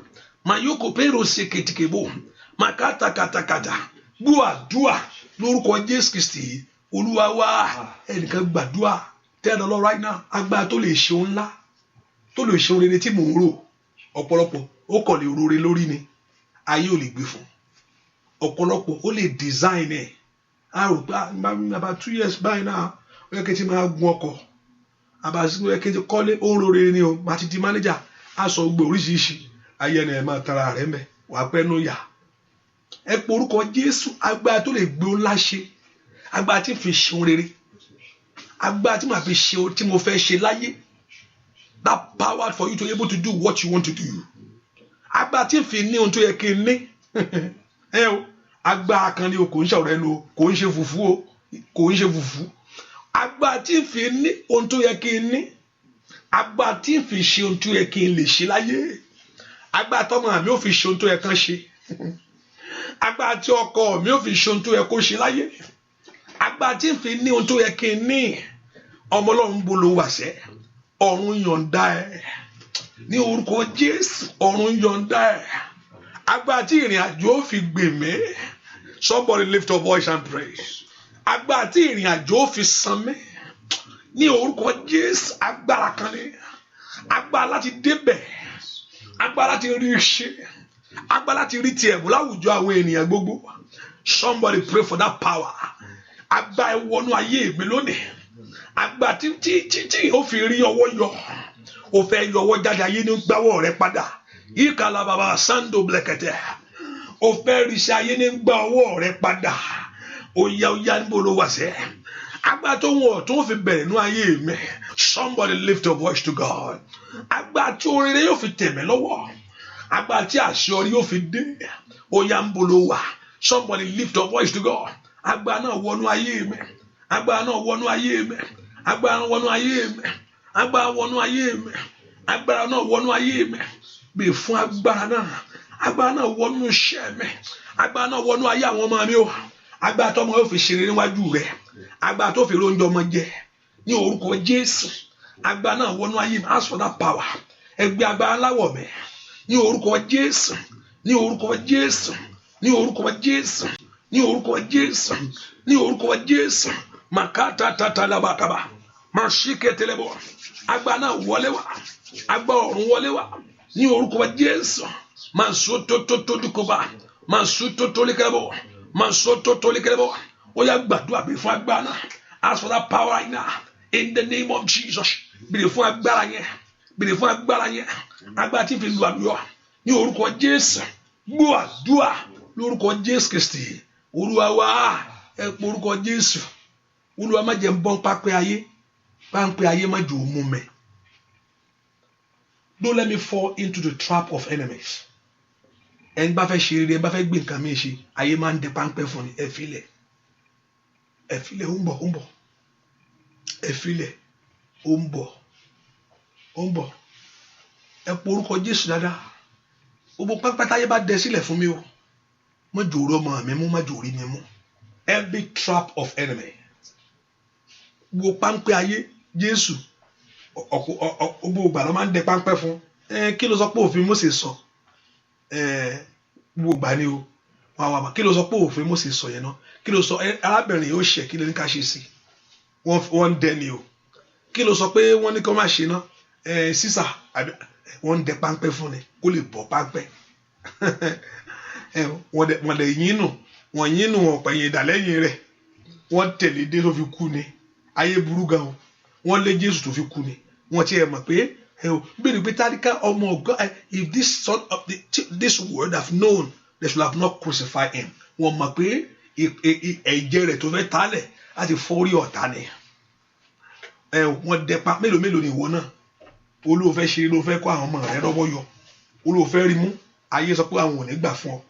mayoko pero seketikebo, makata katakata, gbúàdúà lórúkọ Jésù Kristi, Olúwa wa, ẹnìkan gbàdúà. Tell the Lord right now, agbára tó lè ṣe ohun ńlá, tó lè ṣe ohun rere tí mò ń rò, ọ̀pọ̀lọpọ̀ ó kàn lè rore lórí ni, ayé ò lè gbé fún. Ọ̀pọ̀lọpọ̀ ó lè design ẹ̀. A rò pé about 2 years báyìí náà ó yẹ kí n ti máa gun ọkọ̀ àbàsí ó yẹ kí n ti kọ́lé ó ń rore ni o máa ti di manager á sọ gbogbo oríṣiríṣi ayé ẹni ẹ̀ máa tara rẹ̀ mẹ́ wàá pẹ́ nù yà. Ẹ pe orúkọ Jésù agbára tó lè gbé ó ńlá ṣe agbára tí fi ṣe ohun rere agbára tí màá fi ṣe ohun tí mo fẹ́ ṣe láyé that power for you to be able to do what you want to do agbára tí fi ní ohun tó yẹ kí n ní ẹ o agbára kan ni o kò ń ṣe ọ̀rọ̀ ẹnu o kò ń ṣe fùfú o kò ń ṣe fùfú agbára tí fi ní ohun tó yẹ kí n ní agbára tí fi ṣe ohun tó yẹ kí n lè ṣe láyé agbára tọmọ mi ò fi ṣe ohun tó yẹ kán ṣe agbára tí ọkọ mi ò fi ṣe ohun tó yẹ kó ṣe láyé agbára tí fi ní ohun tó yẹ kí n ní ọmọ Ọlọ́run bolo wàṣẹ ọ̀run yọ̀ǹda ẹ̀ ní orúkọ Jésù ọ̀run yọ̀ǹda ẹ̀ agbára tí ìrìn àjò fi gbè mí somebody lift your voice and praise agbára tí ìrìn àjò fi san mí ní orúkọ Jésù agbára kan ní agbára láti débẹ̀ agbára láti rí iṣẹ́ agbára láti rí tiẹ̀ mú láwùjọ àwọn ènìyàn gbogbo somebody pray for that power agbára ìwọnú ayé mi lónìí agbára tí ó fi rí ọwọ́ yọ ó fẹ́ yọ ọwọ́ jáde ayé ní gbáwọ́ rẹ padà ìkàlà bàbá sando blẹkẹtẹ ó fẹ́ rí iṣẹ́ ayé ní gbá ọwọ́ rẹ padà ó yá níbo ló wà sẹ́ agbára tó wọ̀ tó fi bẹ̀rẹ̀ nú ayé mi somebody lift your voice to God agbára tí oríire yóò fi tẹ̀ mí lọ́wọ́ agbára tí àṣeyọrí yóò fi dé ó yá níbo ló wà somebody lift your voice to God agbára náà wọnú ayé mi agbára náà wọnú ayé mi agbára náà wọnú ayé mi agbára wọnú ayé mi agbára náà wọnú ayé mi bí fún agbára náà wọnú iṣẹ́ mi agbára náà wọnú ayé àwọn ọmọ mi o agbára tó ọmọ yóò fi ṣeré níwájú rẹ agbára tó fi róúnjẹ ọmọ jẹ ní orúkọ Jésù agbára náà wọnú ayé mi ask for that power ẹgbẹ́ agbára láwọ̀ mi ní orúkọ Jésù ní orúkọ Jésù ní orúkọ Jésù ní orúkọ Jésù ní orúkọ Jésù makata tatalabakaba mashiketelebo agbára náà wọlé wá agbára ọ̀run wọlé wá ní orúkọ Jésù masotototodukoba masototolikebo masototolikebo ó yá gbàdúrà bí fún agbára náà ask for that power right now in the name of Jesus bí fún agbára yẹn bí fún agbára yẹn agbára tí fi lu àlùyọ ní orúkọ Jésù gbọ́ àdúrà lórúkọ Jésù Kristi Olúwa wa ẹ pé orúkọ Jésù Olúwa má jẹ́ n bọ́ páńpẹ́ ayé má jẹ́ ó mú mi. Don't let me fall into the trap of enemies. Ẹni bá fẹ́ ṣe rere, ẹni bá fẹ́ gbé nǹkan mi ṣe, ayé máa ń dẹ páńpẹ́ fún ni, ẹ filẹ̀. Ẹ filẹ̀, ó ń bọ̀. Ẹ filẹ̀, ó ń bọ̀. Ẹ pe orúkọ Jésù dáadáa. Gbogbo páńpẹ́ táyé bá dẹ sílẹ̀ fún mi o. Má jò orí ọmọ mi mú, má jò orí mi mú. Every trap of enemy. Gbogbo páńpẹ́ ayé, Jésù. Gbogbo ìgbà ló máa ń dẹ páńpẹ́ fún kí ló sọ pé òfin Mósè sọ gbogbo ìgbà ni o wà kí ló sọ pé òfin Mósè sọ yẹn náà kí ló sọ arábìnrin yóò ṣe kí ló ní ká ṣe sí wọ́n ń dẹ ni o kí ló sọ pé wọ́n ní kí wọ́n má ṣe náà sísà wọ́n ń dẹ páńpẹ́ fún ni kó lè bọ́ páńpẹ́ wọ́n lè yín nù wọ́n pẹ̀yìn ìdálẹ́yìn rẹ̀ wọ́n tẹ̀lé dé tó fi kú ni ayé burú gan o wọ́n lé Jésù tó fi kú ni wọ́n ti ẹ̀ mọ̀ pé If this son of this world have known, they should have not crucified him. Wọ́n mọ̀ pé ẹ̀jẹ̀ rẹ̀ tó fẹ́ tálẹ̀ láti fọ́rí ọ̀tá ni. Wọ́n dẹ́pa mélòó ni ìwọ náà. Olúwo fẹ́ ṣe ló fẹ́ kó àwọn ọmọ rẹ̀ lọ́wọ́ yọ. Olúwo fẹ́ rí mú. Ayé sọ pé àwọn ò ní gbà fún ọ.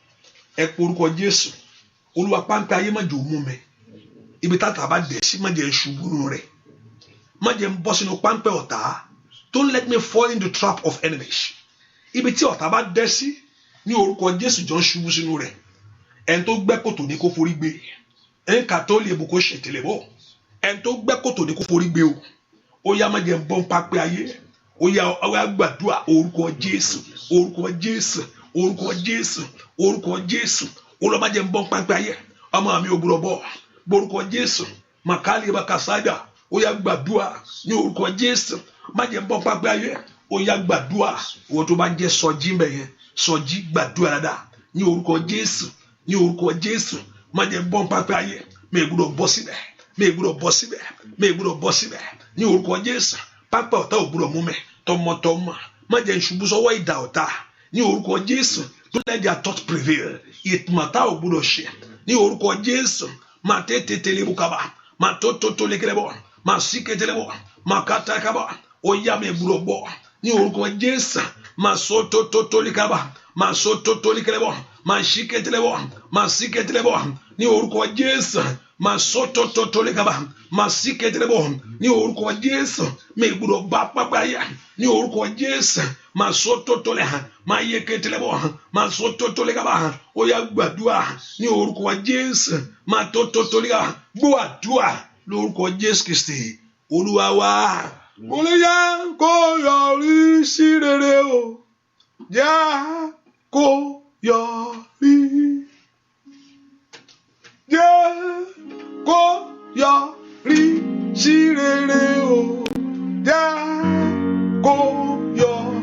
Ẹ pe orúkọ Jésù. Olúwa páńpẹ́ ayé má jẹ́ ó mú mi. Ibi tátà bá dẹ̀ sí má jẹ́ ṣubú nínú rẹ̀. Má jẹ́ ń bọ́ sínú páńpẹ́ ọ̀tá. Don't let me fall into the trap of enemies. Ibi tí ọ̀tá bá dẹ̀ sí ní orúkọ Jésù jọ ń ṣubú sínú rẹ̀. Ẹni tó gbẹ́ kòtò ní kó forí gbé. Ẹni kàtó lè bù kó ṣètìlẹ̀ bọ̀. Ẹni tó gbẹ́ kòtò ní kó forí gbé o. Ó yá má jẹ́ ń bọ́ ń pápẹ́ ayé. Ó yá gbàdúrà orúkọ Jésù. Orúkọ Jésù. Orúkọ Jésù. Orúkọ Jésù. Olúwa má jẹ́ ń bọ́ ń pápẹ́ ayé. Ọmọ mi ò gbọ́dọ̀ bọ̀. Orúkọ Jésù. Màkàlì bàkàsáìdà. Ó yá gbàdúrà ní orúkọ Jésù. Má jẹ́ ń bọ́ ń pápẹ́ ayé. Ó yá gbàdúrà. Owó tó bá jẹ́ sọjí ń bẹ̀ yẹn. Sọjí gbàdúrà dáadáa ní orúkọ Jésù. Ní orúkọ Jésù. Má jẹ́ ń bọ́ ń pápẹ́ ayé. Mi ò gbọ́dọ̀ bọ́ síbẹ̀. Mi ò gbọ́dọ̀ bọ́ síbẹ̀. Mi ò gbọ́dọ̀ bọ́ síbẹ̀. Ní orúkọ Jésù. Pápá ọ̀tá ò gbọ́dọ̀ mú mi. Tọmọtọmọ. Má jẹ́ ń ṣubú sọ́wọ́ ìdà ọ̀tá. Ní orúkọ Jésù. Don't let their thoughts prevail. Ìtìmọ̀tá ò gbọ́dọ̀ ṣe. Ní orúkọ Jésù. Má tètè lè bukaba. Má tó lè kéré bọ̀. Má sí kété lè bọ̀. Má kàtà kaba. Ó yá mi gbọ́dọ̀ bọ̀. Ní orúkọ Jésù. Má so tó lè kaba. Má so tó lè kéré bọ̀. Má sí kété lè bọ̀. Má sí kété lè bọ̀. Ní orúkọ Jésù. Má so tó lè kaba. Má sí kété lè bọ̀. Ní orúkọ Jésù. Mi gbọ́dọ̀ bá pápá yá. Ní orúkọ Jésù. Má so tó lè hàn. Má yé kété lè bọ̀. Má so tó lè kaba. Ó yá gbàdúrà ní orúkọ Jésù. Má tó lè kaba. Gbọ́ àdúrà lórúkọ Jésù Kristi Olúwa wa. Mo lè yá kó yọrí sí rere o. Yá kó yọrí. Yá kó yọrí sí rere o. Yá kó yọrí.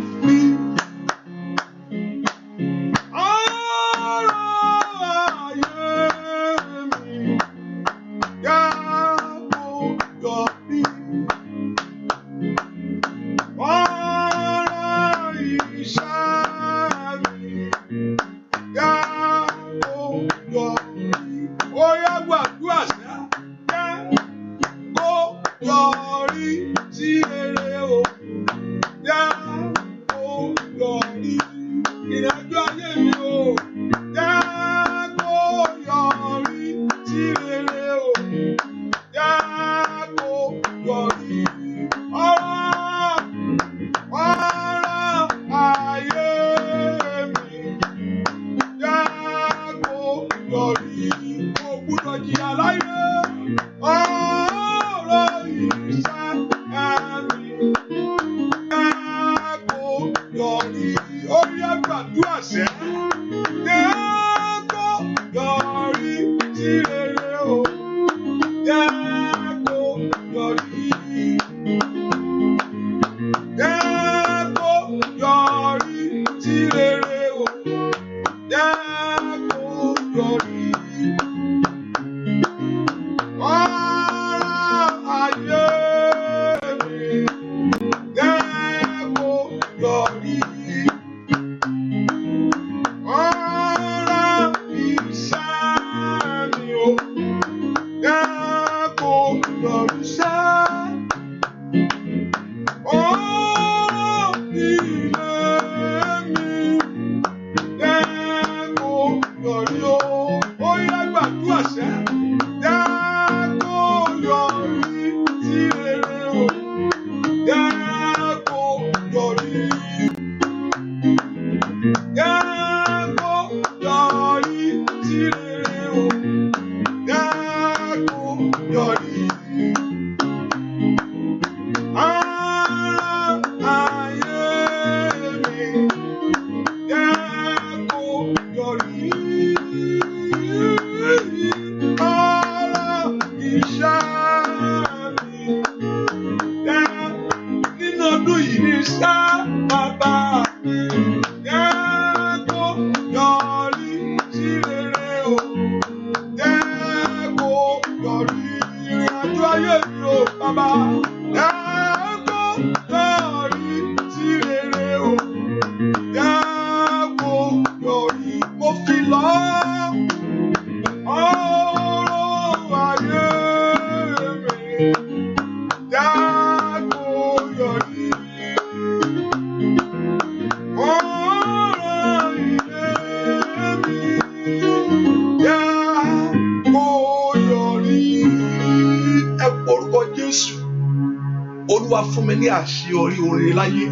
Olúwa fún mi ní àṣeyọrí oore láyé.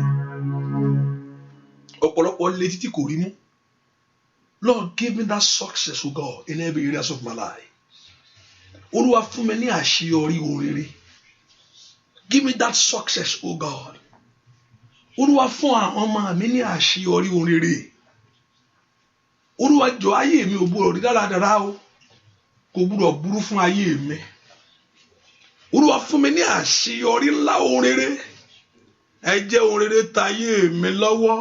Ọ̀pọ̀lọpọ̀ lé títí kò rí mú. Lord, give me that success, oh God, in every areas of my life. Olúwa fún mi ní àṣeyọrí oore. Give me that success, oh God. Olúwa fún àwọn ọmọ mi ní àṣeyọrí oore. Olúwa jọ ayé mi ò gbọdọ̀ rí dáradára o. Kò gbọdọ̀ burú fún ayé mi. Olúwa fún mi ní àṣeyọrí ńlá oore. Ẹ jẹ́ oore ta ayé mi lọ́wọ́.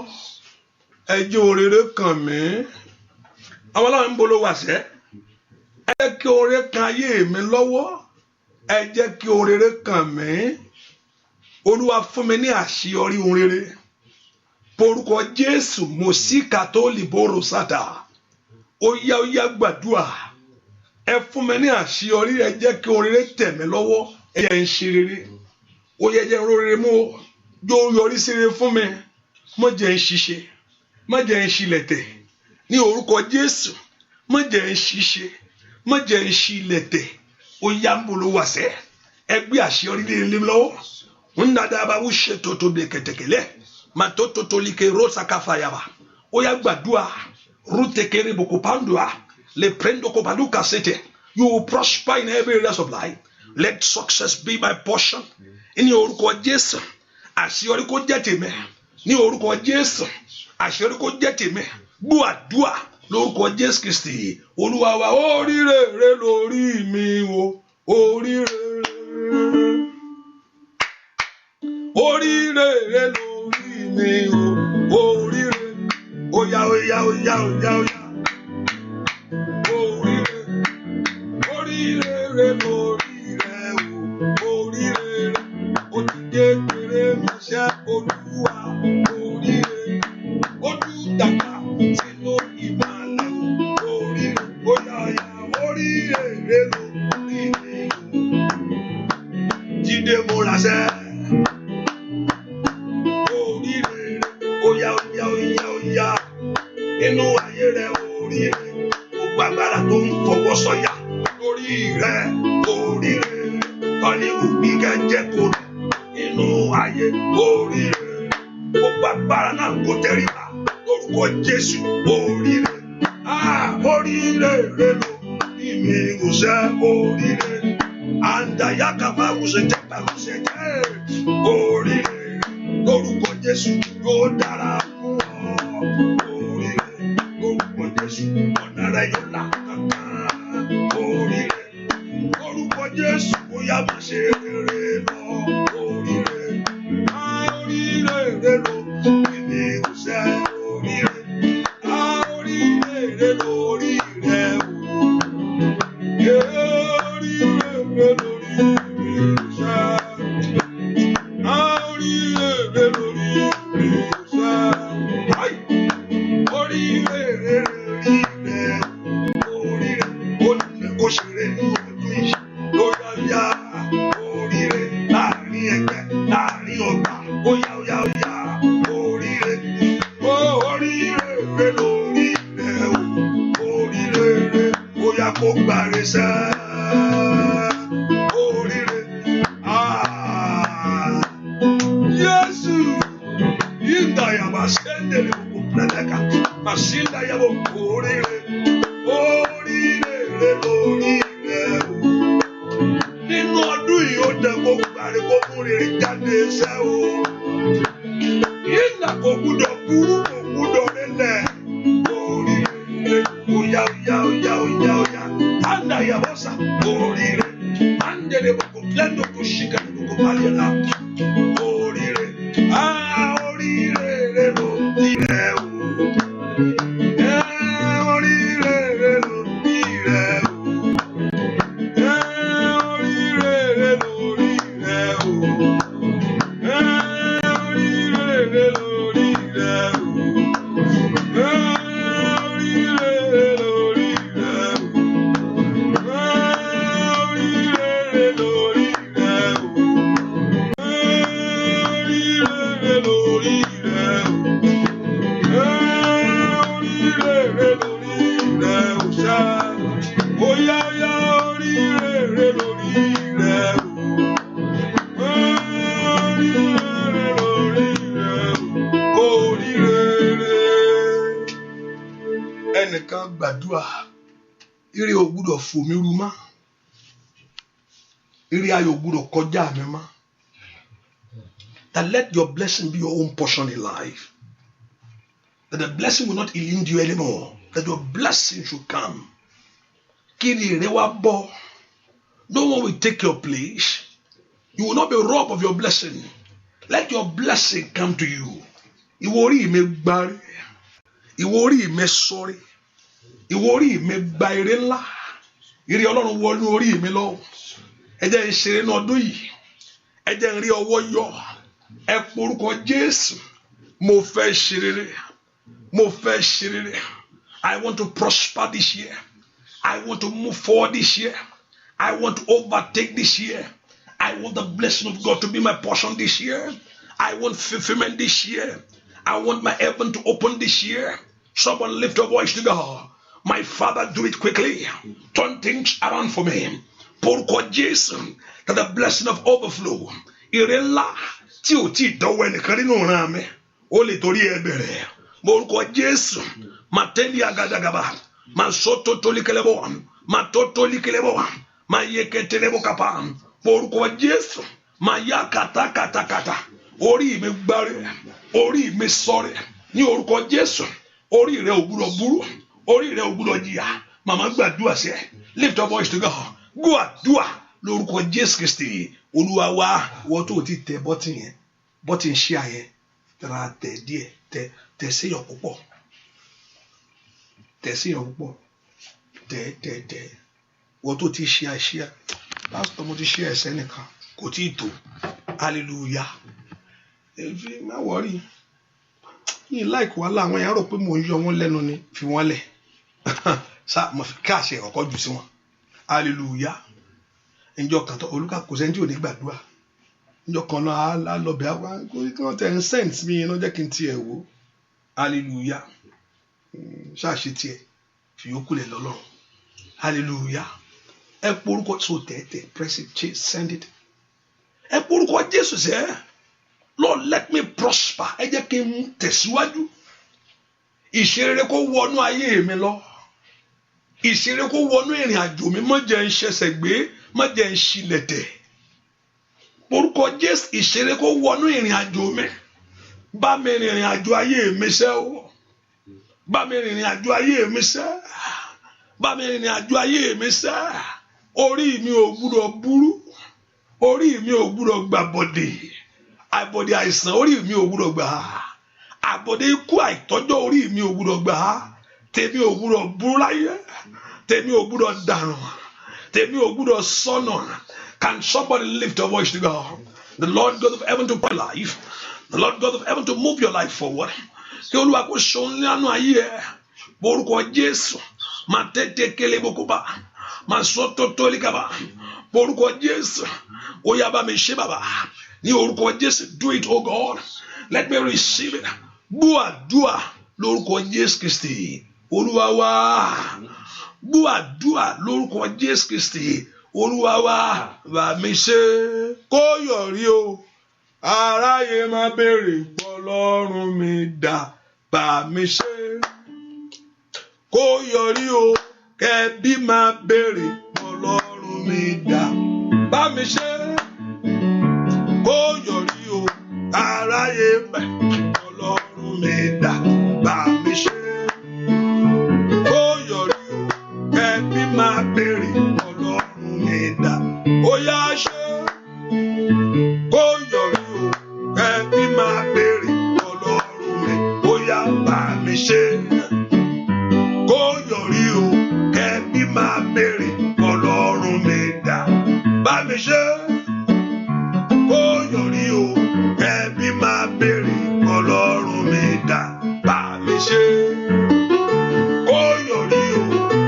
Ẹ jẹ́ oore kàn mí. Àwọn Ọlọ́run ń bolo wà sẹ́. Ẹ jẹ́ kí oore kan ayé mi lọ́wọ́. Ẹ jẹ́ kí oore kàn mí. Olúwa fún mi ní àṣeyọrí oore. Porúkọ Jésù mo sì kàtólì bóró sátà. Ó yá gbàdúrà. Ẹ fún mi ní àṣeyọrí. Ẹ jẹ́ kí oore tẹ̀ mí lọ́wọ́. Ẹ jẹ́ ń ṣe rere. Ó yẹ jẹ́ rere mú. Jó yọrí sí rere fún mi. Má jẹ́ ń ṣiṣẹ́. Má jẹ́ ń ṣilẹ̀tẹ̀. Ní orúkọ Jésù. Má jẹ́ ń ṣiṣẹ́. Má jẹ́ ń ṣilẹ̀tẹ̀. Ó yá ń bolo wà sẹ́. Ẹ gbé àṣeyọrí lé lọ́wọ́. Ndada babu shetoto beketekele. Matoto tolike rosa kafayaba. Oya gbàdúrà. Rutekere bokopandua. Le prendo kopaduka sete. You will prosper in every areas of life. Let success be my portion. Ní orúkọ Jésù. Àṣeyọrí kó jẹ́ tèmi. Ní orúkọ Jésù. Àṣeyọrí kó jẹ́ tèmi. Gbọ́ àdúrà lórúkọ Jésù Kristi. Olúwa wa oríire lórí mi o. Oríire. Oríire lórí mi o, oríire, oya. Oríire, oríire lórí rẹ o, oríire, ó ti kékeré mọ́ṣẹ́ Olúwa, oríire, ó tún dàgbà sínú ìmọ̀lẹ̀ o, oríire, oríire lórí mi o, Jídé múra sẹ́. Oya inú ayé rẹ oríire gbogbo agbára tó ń fọwọ́ sọ̀yà lórí rẹ oríire tọ́ni òbí kẹjẹ koro inú ayé oríire gbogbo agbára náà kò tẹríba lórúkọ Jésù oríire oríire rẹ ló ìmì ìwòsàn oríire àǹdàyàkàfà wùsẹ̀jẹ̀ pàlùsẹ̀jẹ̀ oríire lórúkọ Jésù yóò dára fún ọ oríire lórúkọ Jésù ọ̀nà rẹ yóò là kankan oríire lórúkọ Jésù bóyá má ṣe rere lọ oríire oríire rẹ lọ ìní ìwòsàn oríire oríire rẹ lórí rẹ o oríire rẹ lórí ìwòsàn. ẹnìkan gbàdúrà ire ò gbúdọ̀ fò mí ru mọ́, ire ayọ̀ ò gbúdọ̀ kọjá mi mọ́. That let your blessing be your own portion in life. That the blessing will not elude you anymore. That your blessing should come. Kí ni ire wá bọ́? No one will take your place. You will not be robbed of your blessing. Let your blessing come to you. Ìwọ orí mi gbáre, ìwọ orí mi sọre, ìwọ orí mi gba ire ńlá. Ire Ọlọ́run wọnú orí mi lọ. Ẹ jẹ́ n ṣeré ní ọdún yìí. Ẹ jẹ́ n rí ọwọ́ yọ. Ẹ porúkọ Jésù. Mo fẹ́ ṣe rere. Mo fẹ́ ṣe rere. I want to prosper this year. I want to move forward this year. I want to overtake this year. I want the blessing of God to be my portion this year. I want fulfillment this year. I want my heaven to open this year. Someone lift your voice to God. My Father, do it quickly. Turn things around for me. Porúkọ Jésù, that the blessing of overflow. Ire ńlá tí ò tí dọ́wọ́ ẹnìkan nínú ìran mi. Ó lè torí ẹ bẹ̀rẹ̀. Porúkọ Jésù, Mateli agadagaba, Masoto tolikelebo, Matoto likelebo, Mayeketelebo kapa. Porúkọ Jésù, Maya kata kata kata. Orí mi gbáre, orí mi sọre. Ní orúkọ Jésù, orí rẹ ò gbúdọ̀ burú, orí rẹ ò gbúdọ̀ jìyà. Màmá gbàdúrà sí ẹ. Lift your voice to God. Gbàdúrà lórúkọ Jésù Kristi. Olúwa wa, wọ́n tó ti tẹ bọ́tìn yẹn, bọ́tìn ṣí àyẹn. Tẹ̀ra tẹ̀ díẹ̀, tẹ̀ séyàn púpọ̀. Tẹ̀ séyàn púpọ̀. Tẹ̀. Wọ́n tó ti ṣí àṣíà. Pásítọ̀ mo ti ṣí ẹsẹ̀ nìkan. Kò tí ì tó. Hallelujah. Èfi má wọ́rí. Yìí láìkò wá láwọn èèyàn rò pé mò ń yọ wọ́n lẹ́nu ni fi wọ́n lẹ̀. Sá mo fi káàṣẹ ọ̀kọ́ jù sí wọn. Hallelujah. Ǹjọ́ kan tó olúkà kò sẹ́ni tí ò ní gbàdúrà. Ǹjọ́ kan náà á lọ bẹ̀ wá kí wọ́n tẹ̀ ń sẹ́ǹtì mi iná jẹ́ kí n tiẹ̀ wò. Hallelujah. Ṣáàṣì tiẹ̀ fi yókù lẹ̀ lọ́lọ́run. Hallelujah. Ẹ porúkọ so tẹ̀tẹ̀ press it send it. Ẹ porúkọ Jésù sẹ́. Lord, let me prosper. Ẹ jẹ́ kí n tẹ̀síwájú. Ìṣeré kó wọnú ayé mi lọ. Ìṣeré kó wọnú ìrìn àjò mi. Má jẹ́ n ṣẹ̀ṣẹ̀ gbé, má jẹ́ n ṣílẹ̀tẹ̀. Orúkọ Jésù, ìṣeré kó wọnú ìrìn àjò mi. Bá mi rìnrìn àjò ayé mi sẹ́ o. Bá mi rìnrìn àjò ayé mi sẹ́. Bá mi rìnrìn àjò ayé mi sẹ́. Orí mi ò gbúdọ̀ burú. Orí mi ò gbúdọ̀ gbàbọ̀dè. Àbọ̀dè àìsàn orí mi ò gbúdọ̀ gbà. Àbọ̀dè ikú àìtọ́jọ́ orí mi ò gbúdọ̀ gbà. Tèmi ò gbúdọ̀ burú láyé. Tèmi ò gbúdọ̀ dànù. Tèmi ò gbúdọ̀ sọnù. Can somebody lift your voice to God? The Lord God of heaven to pray life. The Lord God of heaven to move your life forward. Kí Olúwa kó ṣe nínú ayé ẹ. Borúkọ Jésù. Má tètè kélé bókúbá. Má sọ tó tó líkàbá. Borúkọ Jésù. Ó yá bá mi ṣe bàbá. Ní orúkọ Jésù, do it, oh God. Let me receive it. Gbàdúrà lórúkọ Jésù Kristi. Olúwa wa. Gbàdúrà lórúkọ Jésù Kristi. Olúwa wa. Bá mi ṣe kó yọrí o. Aráyé máa béèrè Ọlọ́run mi dà. Bá mi ṣe kó yọrí o. Kẹ́bí máa béèrè Ọlọ́run mi dà. Bá mi ṣe kó yọrí o. Aráyé bẹ̀ Ọlọ́run mi dà. Bá mi ṣe kó yọrí o. Kẹ́bí máa béèrè Ọlọ́run mi dà. Ó yá ṣe kó yọrí o. Kẹ́bí máa béèrè Ọlọ́run mi. Ó yá bá mi ṣe kó yọrí o. Kẹ́bí máa béèrè Ọlọ́run mi dà. Bá mi ṣe kó yọrí o. Kẹ́bí máa béèrè Ọlọ́run mi dà. Bá mi ṣe kó yọrí o.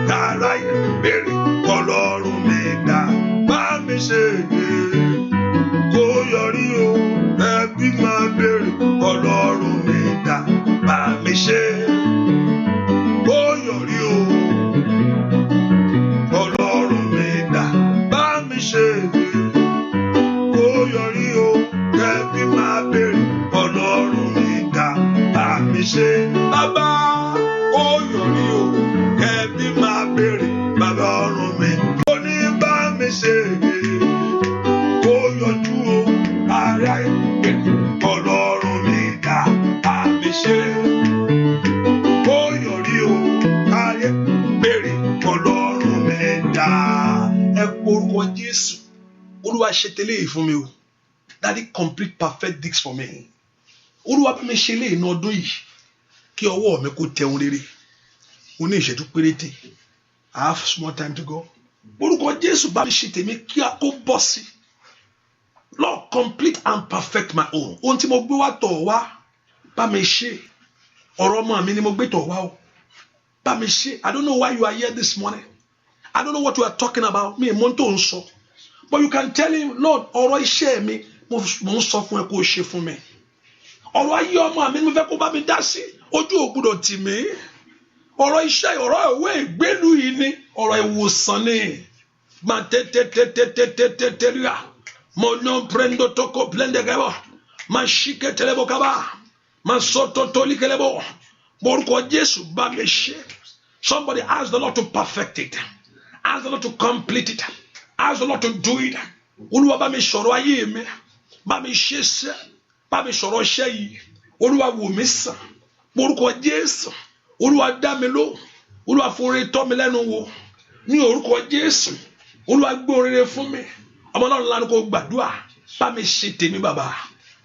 Káráyé béèrè Ọlọ́run mi dà. Bá mi ṣe kó yọrí o. Kẹ́bí máa béèrè Ọlọ́run mi dà. Bá mi ṣe kó yọrí o. Ọlọ́run mi dà. Bá mi ṣe lórúkọ Jésù Olúwa ṣe tẹ́lẹ̀ fún mi o Daddy complete perfect this for me Olúwa bá mi ṣe lé inú ọdún yìí kí ọwọ́ mi kó tẹun rere mo ní ìṣẹ́jú péréte I have small time to go lórúkọ Jésù bá mi ṣe tèmi kí a kó bọ́ sí Lord complete and perfect my own ohun tí mo gbé wá tọ̀ wá bá mi ṣe ọ̀rọ̀ ọmọ mi ni mo gbé tọ̀ wá o bá mi ṣe I don't know why you are here this morning I don't know what you are talking about mi mo tó ń sọ but you can tell him Lord ọ̀rọ̀ iṣẹ́ mi mo ń sọ fún ẹ kó o ṣe fún mi ọ̀rọ̀ ayé ọmọ mi mo fẹ́ kó bá mi dá sí ojú ò gbọdọ̀ tì mí ọ̀rọ̀ iṣẹ́ ọ̀rọ̀ ìwé ìgbélú yìí ni ọ̀rọ̀ ìwòsàn ni ma tẹ́tẹ́tẹ́tẹ́tẹ́tẹ́tẹ́tẹ́ríà mo ná prendo toko plendegebo ma ṣíkẹ́ tẹ́lẹ̀bọ̀ kaba ma sọ́tọ̀ tọ́lí kẹlẹ́bọ̀ orúkọ Jésù bá mi ṣe somebody ask the Lord to perfect it ask the Lord to complete it ask the Lord to do it Olúwa bá mi sọ̀rọ̀ ayé mi bá mi ṣe ṣe bá mi sọ̀rọ̀ ṣẹ́ yìí Olúwa wò mí sàn orúkọ Jésù Olúwa dá mi lóhùn Olúwa forí tọ́ mi lẹ́nu wò ní orúkọ Jésù Olúwa gbé oríire fún mi ọmọ náà lánàá kó gbàdúrà bá mi ṣe tèmi bàbá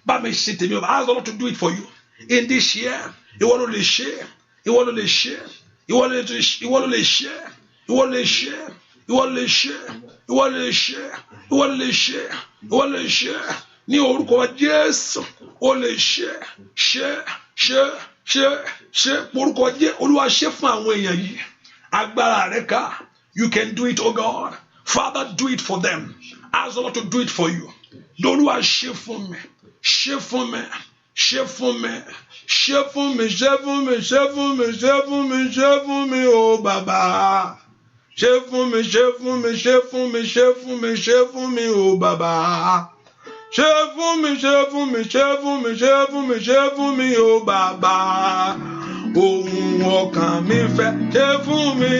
bá mi ṣe tèmi bàbá ask the Lord to do it for you in this year ìwọ ló lè ṣe ìwọ ló lè ṣe ìwọ ló lè ṣe ìwọ ló lè ṣe ìwọ ló lè ṣe ìwọ ló lè ṣe ìwọ ló lè ṣe ìwọ ló lè ṣe ìwọ ló lè ṣe ní orúkọ Jésù ó lè ṣe orúkọ Jésù Olúwa ṣe fún àwọn èèyàn yìí agbára rẹ ká you can do it oh God Father do it for them ask the Lord to do it for you Olúwa ṣe fún mi ṣe fún mi ṣe fún mi ṣe fún mi ṣe fún mi ṣe fún mi ṣe fún mi ṣe fún mi o bàbá ṣe fún mi ṣe fún mi ṣe fún mi ṣe fún mi ṣe fún mi o bàbá ṣe fún mi ṣe fún mi ṣe fún mi ṣe fún mi ṣe fún mi o bàbá ohun ọkàn mi fẹ́ ṣe fún mi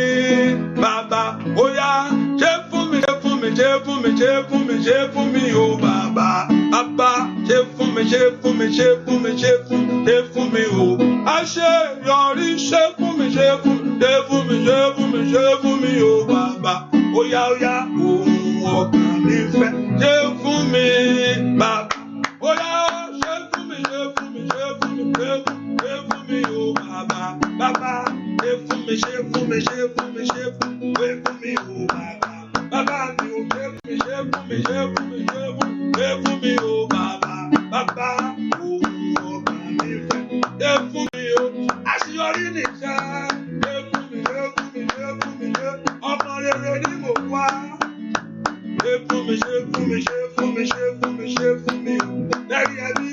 bàbá ó yá ṣe fún mi ṣe fún mi ṣe fún mi ṣe fún mi ṣe fún mi o bàbá bàbá ṣe fún mi ṣe fún mi ṣe fún mi ṣe fún mi o àṣeyọrí ṣe fún mi ṣe fún mi ṣe fún mi ṣe fún mi ṣe fún mi o bàbá ó yá ohun ọkàn mi fẹ́ ṣe fún mi bàbá ó yá ṣe fún mi ṣe fún mi ṣe fún mi ṣe fún mi o bàbá bàbá ṣe fún mi ṣe fún mi ṣe fún mi ṣe fún mi o bàbá bàbá mi ò ṣe fún mi ṣe fún mi ṣe fún mi ṣe fún mi o bàbá bàbá ohun ọkàn mi fẹ́ ṣe fún mi o àṣeyọrí nìkan ṣe fún mi ṣe fún mi ṣe fún mi ṣe ọmọ rere ni mo wá ṣe fún mi ṣe fún mi ṣe fún mi ṣe fún mi ṣe fún mi lẹ́rìí ẹbí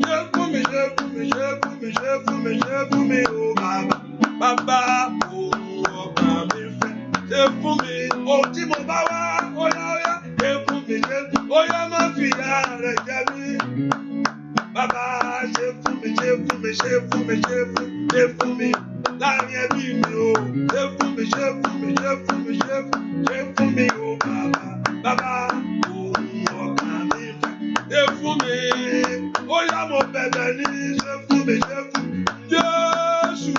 ṣe fún mi ṣe fún mi ṣe fún mi ṣe fún mi ṣe fún mi o bàbá bàbá ohun ọkàn mi fẹ́ ṣe fún mi ohun tí mo bá wá ó yá ṣe fún mi ṣe ó yá má fi ìyà rẹ̀ jẹ mí bàbá ṣe fún mi ṣe fún mi ṣe fún mi ṣe fún mi láàrin ẹbí mi o ṣe fún mi ṣe fún mi ṣe fún mi ṣe fún mi o bàbá ohun ọkàn mi fẹ́ ṣe fún mi ó yá mo bẹ̀bẹ̀ ní ṣe fún mi Jésù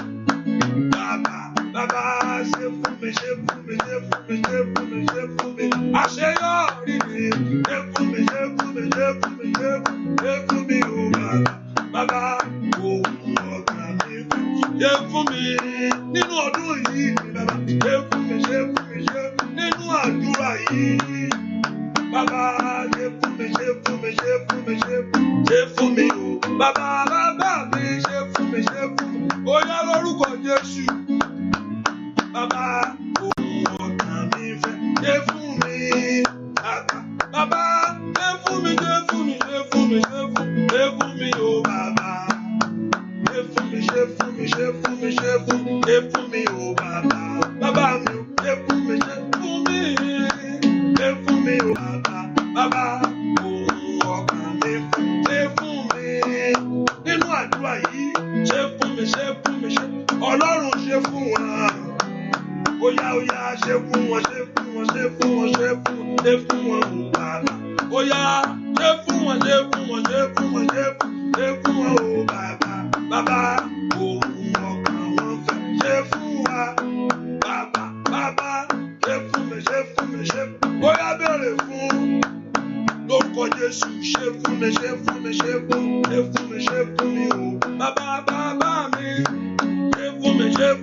bàbá ṣe fún mi ṣe fún mi ṣe fún mi ṣe fún mi ṣe fún mi àṣeyọrí mi ṣe fún mi ṣe fún mi ṣe fún mi ṣe fún mi o bàbá ohun ọkàn mi fẹ́ ṣe fún mi nínú ọdún yìí bàbá ṣe fún mi ṣe fún mi ṣe nínú àdúrà yìí bàbá ṣe fún mi ṣe fún mi ṣe fún mi ṣe fún mi o bàbá mi ṣe fún mi ó yá lórúkọ Jésù bàbá ohun ọkàn mi fẹ́ ṣe fún mi bàbá ṣe fún mi ṣe fún mi ṣe fún mi ṣe fún mi o bàbá ṣe fún mi ṣe fún mi ṣe fún mi ṣe fún mi o bàbá mi o ṣe fún mi ṣe fún mi o bàbá ohun ọkàn mi fẹ́ ṣe fún mi nínú àdúrà yìí ṣe fún mi Ọlọ́run ṣe fún wọn ó yá ṣe fún wọn ṣe fún wọn ṣe fún wọn ṣe fún wọn o bàbá ó yá ṣe fún wọn ṣe fún wọn ṣe fún wọn ṣe fún wọn o bàbá ohun ọkàn wọn fẹ́ ṣe fún wa bàbá ṣe fún mi ṣe ó yá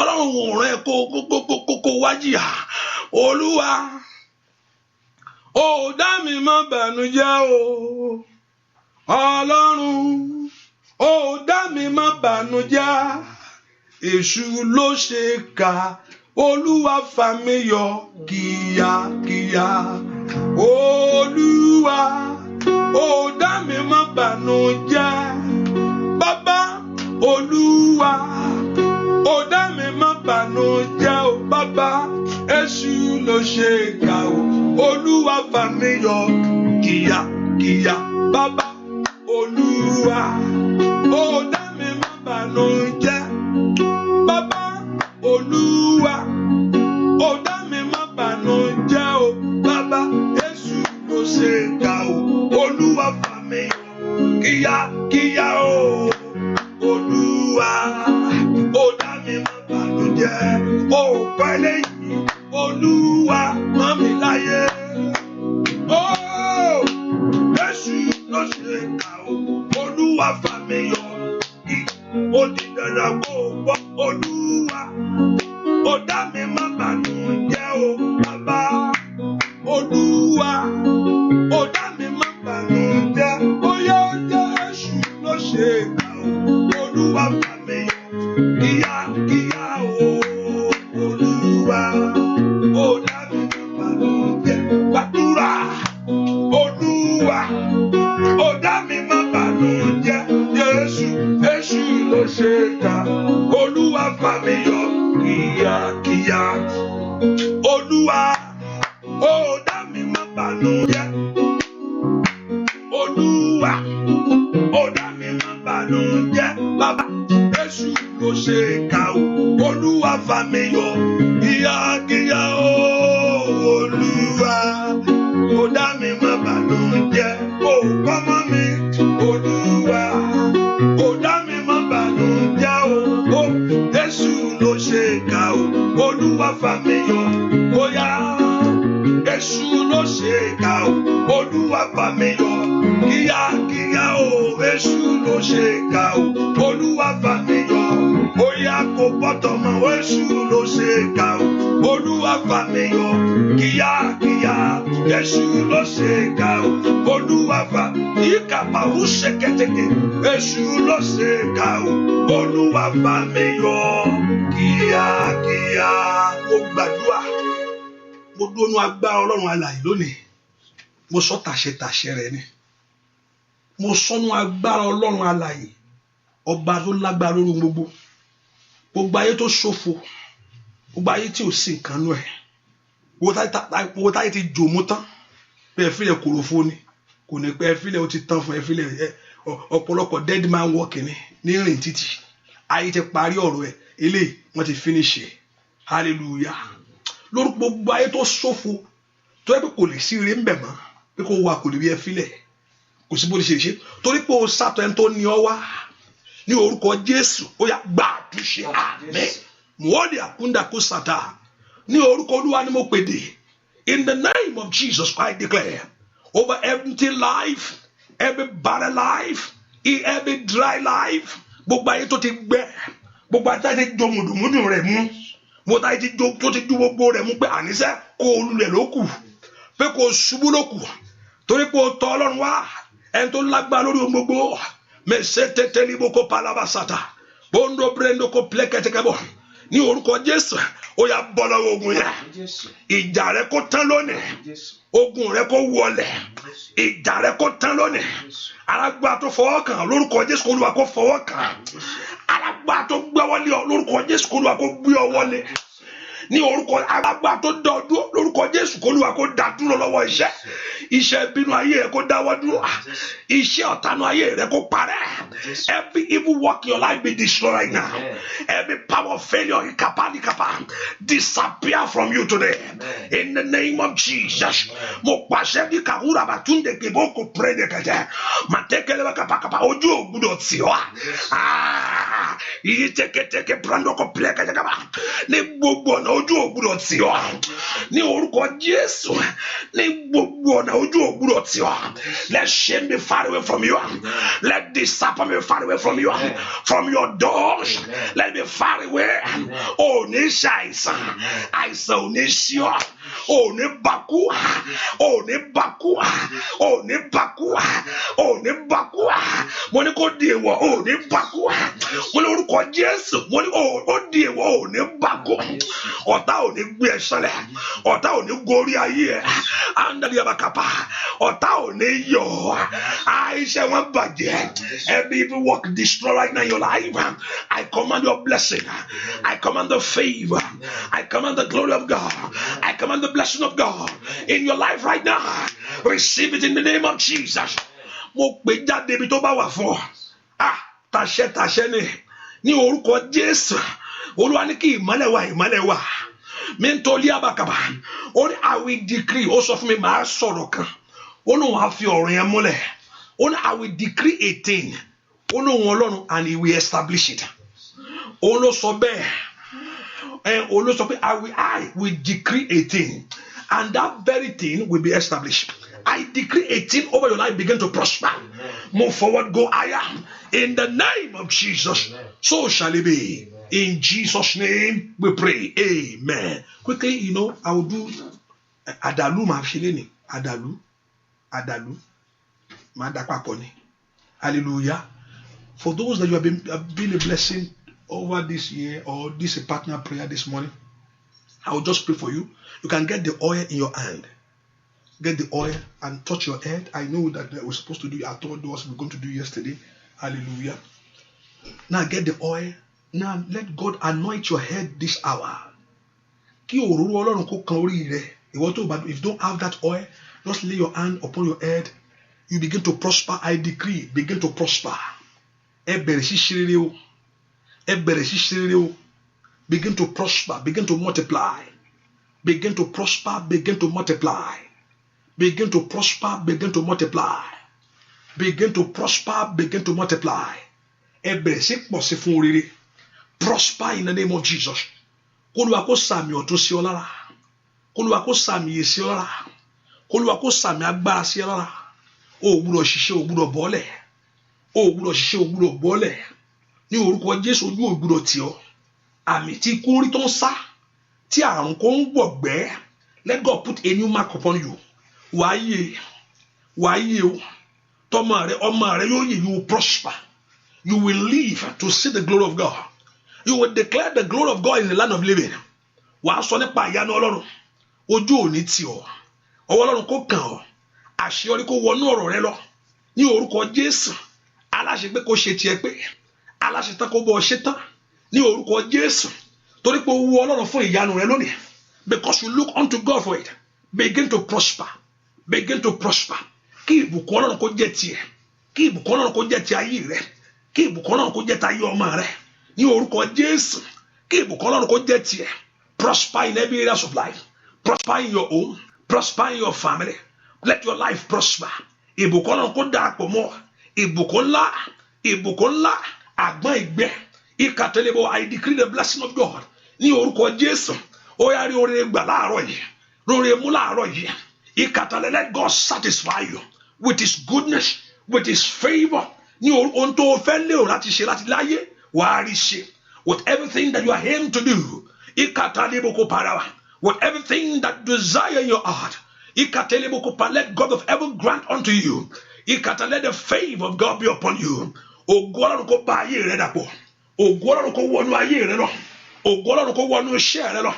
Ọlọ́run ò rán ẹ kó wá jìyà. Olúwa ó dá mi má bànújẹ́ o. Ọlọ́run ó dá mi má bànújẹ́. Èṣù ló ṣe kà, Olúwa fà mí yọ kíákíá. Olúwa ó dá mi má bànújẹ́. Bàbá Olúwa ó dá mi má bànújẹ́ o. Bàbá Èṣù ló ṣe kà o, Olúwa fà mí yọ kíákíá. Bàbá Olúwa ó dá mi má bànújẹ́. Bàbá Olúwa ó dá mi má bànújẹ́ o. Bàbá Èṣù ló ṣe kà o, Olúwa fà mí yọ kíákíá o. Olúwa ó dá mi má bànújẹ́. Ó pẹ́ lẹ́yìn Olúwa mọ́ mi láyé. Èṣù ló ṣe kà o, Olúwa fà mí yọ. Ó di dandan kó gbọ́. Olúwa ó dá mi má bànújẹ́ o. Bàbá Olúwa ó dá mi má bànújẹ́. Bóyá ó jẹ́ Èṣù ló ṣe kà o, Olúwa fà mí yọ kíákíá o. Olúwa ó dá mi má bànújẹ́. Gbàdúrà. Olúwa ó dá mi má bànújẹ́. Èṣù ló ṣe kà, Olúwa fà mí yọ kíákíá. Olúwa ó dá mi má bànújẹ́. Olúwa ó dá mi má bànújẹ́. Bàbá Èṣù ló ṣe kà o, Olúwa fà mí yọ kíákíá o. Olúwa ó dá mi má bànújẹ́. Ó kọ́mọ́ mi. Olúwa ó dá mi má bànújẹ́ o. Èṣù ló ṣe kà o, Olúwa fà mí yọ. Bóyá Èṣù ló ṣe kà o, Olúwa fà mí yọ kíákíá o. Èṣù ló ṣe kà o, Olúwa fà mí yọ. Bóyá kò gbọ́dọ̀ mọ̀. Èṣù ló ṣe kà o, Olúwa fà mí yọ kíákíá. Èṣù ló ṣe kà o, Olúwa fà ìkàpàwù ṣẹ̀kẹ̀tẹ̀kẹ̀. Èṣù ló ṣe kà o, Olúwa fà mí yọ kíákíá. Mo gbàdúrà, mo dúnú agbára Ọlọ́run alààyè lónìí. Mo sọ tàṣẹ rẹ ni. Mo sọnù agbára Ọlọ́run alààyè, ọba tó lágbára lórí gbogbo. Gbogbo ayé tó ṣòfò, gbogbo ayé tí ò sí nǹkan nú ẹ̀. Gbogbo táyé ti jò mú tán. Bẹ́ẹ̀ fílẹ̀ kòròfó ni. Kò ní pẹ́ fílẹ̀ ó ti tán fún ẹ fílẹ̀ ọ̀pọ̀lọpọ̀ dead man walking ní rìn títì. Ayé ti parí ọ̀rọ̀ ẹ̀. Eléyìí wọ́n ti finish ẹ̀. Hallelujah. Lórúkọ gbogbo ayé tó ṣòfò tó yẹ pé kò lè sí ire ń bẹ̀ mọ́ pé kó wà kò lè rí ẹ fílẹ̀. Kò sí bó lè ṣe torí pé o sátọ ẹni tó ní ọ wá ní orúkọ Jésù. Ó yá gbà àtúnṣe. Àmín. Mùwọ́dì àkúndà kó sàtà ní orúkọ Olúwa ni mo pèdè. In the name of Jesus I declare over empty life, every barren life, every dry life, gbogbo ayé tó ti gbẹ, gbogbo ayé tó ti jọ mùdùmùdù rẹ̀ mú, gbogbo ayé tó ti ju gbogbo rẹ̀ mú pé àníṣe kó olùlẹ̀ ló kù, pé kó ṣubú ló kù, torí pé o tọ̀ Ọlọ́run wá, ẹni tó lágbára lórí ohun gbogbo. Mẹsẹ̀ tẹ́tẹ́ ní boko palabasata, bondo brendo ko plẹ́kẹ̀tẹ̀kẹ̀bọ̀ ní orúkọ Jésù. Ó yá bọ́ lọ́wọ́ ogun yẹn. Ìjà rẹ kó tán lónìí. Ogun rẹ kó wọlẹ̀. Ìjà rẹ kó tán lónìí. Alágbára tó fọwọ́ kàn lórúkọ Jésù kó Olúwa kó fọwọ́ kàn. Alágbára tó gbé wọlé lórúkọ Jésù kó Olúwa kó gbé ọ wọlé. Ní orúkọ alágbára tó dá ọ dúró lórúkọ Jésù kó Olúwa kó dá dúró lọ́wọ́ iṣẹ́. Iṣẹ́ ìbínú ayé rẹ kó dáwọ́ dúró. Iṣẹ́ ọ̀tánú ayé rẹ kó parẹ́. Every evil work in your life be destroyed right now. Every power of failure disappear from you today. In the name of Jesus. Mo pàṣẹ bí kàwúrà bá tún de kébó kò pèrè de kẹjẹ. Màtẹ́kẹ́lẹ́ bá kàpàkàpà ojú ògùdọ̀ tì ọ́. Iye tẹ́kẹ́tẹ́kẹ́ brando kò pèrè kẹjẹ kàpà. Ní gbogbo ọ̀nà ojú ò gbúdọ̀ tì ọ́ ní orúkọ Jésù ní gbogbo ọ̀nà ojú ò gbúdọ̀ tì ọ́. Let shame be far away from you. Let disappointment be far away from you. From your doors, let me far away. Oh, ní ṣàìsàn, àìsàn ò ní ṣí ọ. Oh, ní bàkú, oh, ní bàkú, oh, ní bàkú, oh, ní bàkú. Mo ní kó di èèwọ̀, oh, ní bàkú. Mo ní orúkọ Jésù, mo ní ó di èèwọ̀, oh, ní bàkú. Ọ̀tá ò ní gbé ẹ ṣọlẹ̀, ọ̀tá ò ní gorí ayé ẹ. Andali abakapa, ọ̀tá ò ní yọ̀. Àìṣẹ́ wọn bàjẹ́. Every evil work destroy right now in your life. I command your blessing. I command the favor. I command the glory of God. I command the blessing of God in your life right now. Receive it in the name of Jesus. Mo pè jáde ibi tó bá wà fún ọ. Tàṣẹ ni ní orúkọ Jésù. Olúwa ní kí ìmọ́lẹ̀ wà. Mi ń tọ́lé àbàkàbà. Ó ní I will decree. Ó sọ fún mi màá sọ̀rọ̀ kan. Ó ní wọ́n á fi ọ̀rọ̀ yẹn múlẹ̀. Ó ní I will decree a thing. Ó ní òun Ọlọ́run and he will establish it. Ó ló sọ bẹ́ẹ̀. Ó ló sọ pé I will decree a thing and that very thing will be established. I decree a thing over your life begin to prosper. Move forward, go higher. In the name of Jesus, so shall it be. In Jesus' name we pray. Amen. Quickly, I will do Adalu Mafshileni. Adalu. Madapaponi. Hallelujah. For those that you have been a blessing over this year or this partner prayer this morning, I will just pray for you. You can get the oil in your hand. Get the oil and touch your head. I know that we're supposed to do. I told us we're going to do yesterday. Hallelujah. Now get the oil. Now let God anoint your head this hour. If you don't have that oil, just lay your hand upon your head. You begin to prosper. I decree, begin to prosper. Begin to prosper. Begin to multiply. Begin to prosper. Begin to multiply. Begin to prosper. Begin to multiply. Begin to prosper. Begin to multiply. Prosper in the name of Jesus. Olúwa kó sàmì ọ̀tun sí ọ lára. Olúwa kó sàmì ìyè sí ọ lára. Olúwa kó sàmì agbára sí ọ lára. O gbọ́dọ̀ ṣiṣẹ́, o gbọ́dọ̀ bọ́lẹ̀. O gbọ́dọ̀ ṣiṣẹ́, o gbọ́dọ̀ bọ́lẹ̀. Ní orúkọ Jésù ojú ò gbọ́dọ̀ tì ọ́. Àmì tí ikú rí tó ń sá, tí àrùn kò ń gbọ̀gbẹ́. Let God put a new mark upon you. Wàá yè o. Ọmọ rẹ yóò yè, you will prosper. You will live to see the glory of God. You will declare the glory of God in the land of living. Wàá sọ nípa ìyanu Ọlọ́run. Ojú ò ní tì ọ́. Ọwọ́ Ọlọ́run kó kàn ọ́. Àṣeyọrí kó wọnú ọ̀rọ̀ rẹ lọ. Ní orúkọ Jésù. Aláṣepé kó ṣe tiẹ̀ pé. Aláṣetán kó bọ́ ọ ṣe tán. Ní orúkọ Jésù. Torí pé owó Ọlọ́run fún ìyanu rẹ lónìí. Because you look unto God for it. Begin to prosper. Begin to prosper. Kí ìbùkún Ọlọ́run kó jẹ́ tiẹ̀. Kí ìbùkún Ọlọ́run kó jẹ́ ti ayé rẹ. Kí ìbùkún Ọlọ́run kó jẹ́ ti ayé ọmọ rẹ. Ní orúkọ Jésù. Kí ìbùkún Ọlọ́run kó jẹ́ tiẹ̀. Prosper in every area of life. Prosper in your home. Prosper in your family. Let your life prosper. Ìbùkún Ọlọ́run kó darapọ̀ mọ́. Ìbùkún ńlá. Ìbùkún ńlá. Àgbọn ìgbẹ́. Ìkàtẹ́lẹ́bọ̀, I decree the blessing of God. Ní orúkọ Jésù. Ó yá rí oore gbà láàárọ̀ yìí. Oore mú láàárọ̀ yìí. Ìkàtẹ́lẹ́, let God satisfy you with his goodness, with his favor. Ní ohun tó fẹ́ lé o láti ṣe láti láyé. Wàá rí ṣe. With everything that you are aimed to do. Ìkàtẹ́lẹ́bọ̀ kó para wa. With everything that you desire in your heart. Ìkàtẹ́lẹ́bọ̀ kó para. Let God of heaven grant unto you. Ìkàtẹ́lẹ́, let the favor of God be upon you. Ògo Ọlọ́run kó bá ayé rẹ dàpọ̀. Ògo Ọlọ́run kó wọnú ayé rẹ lọ. Ògo Ọlọ́run kó wọnú iṣẹ́ rẹ lọ.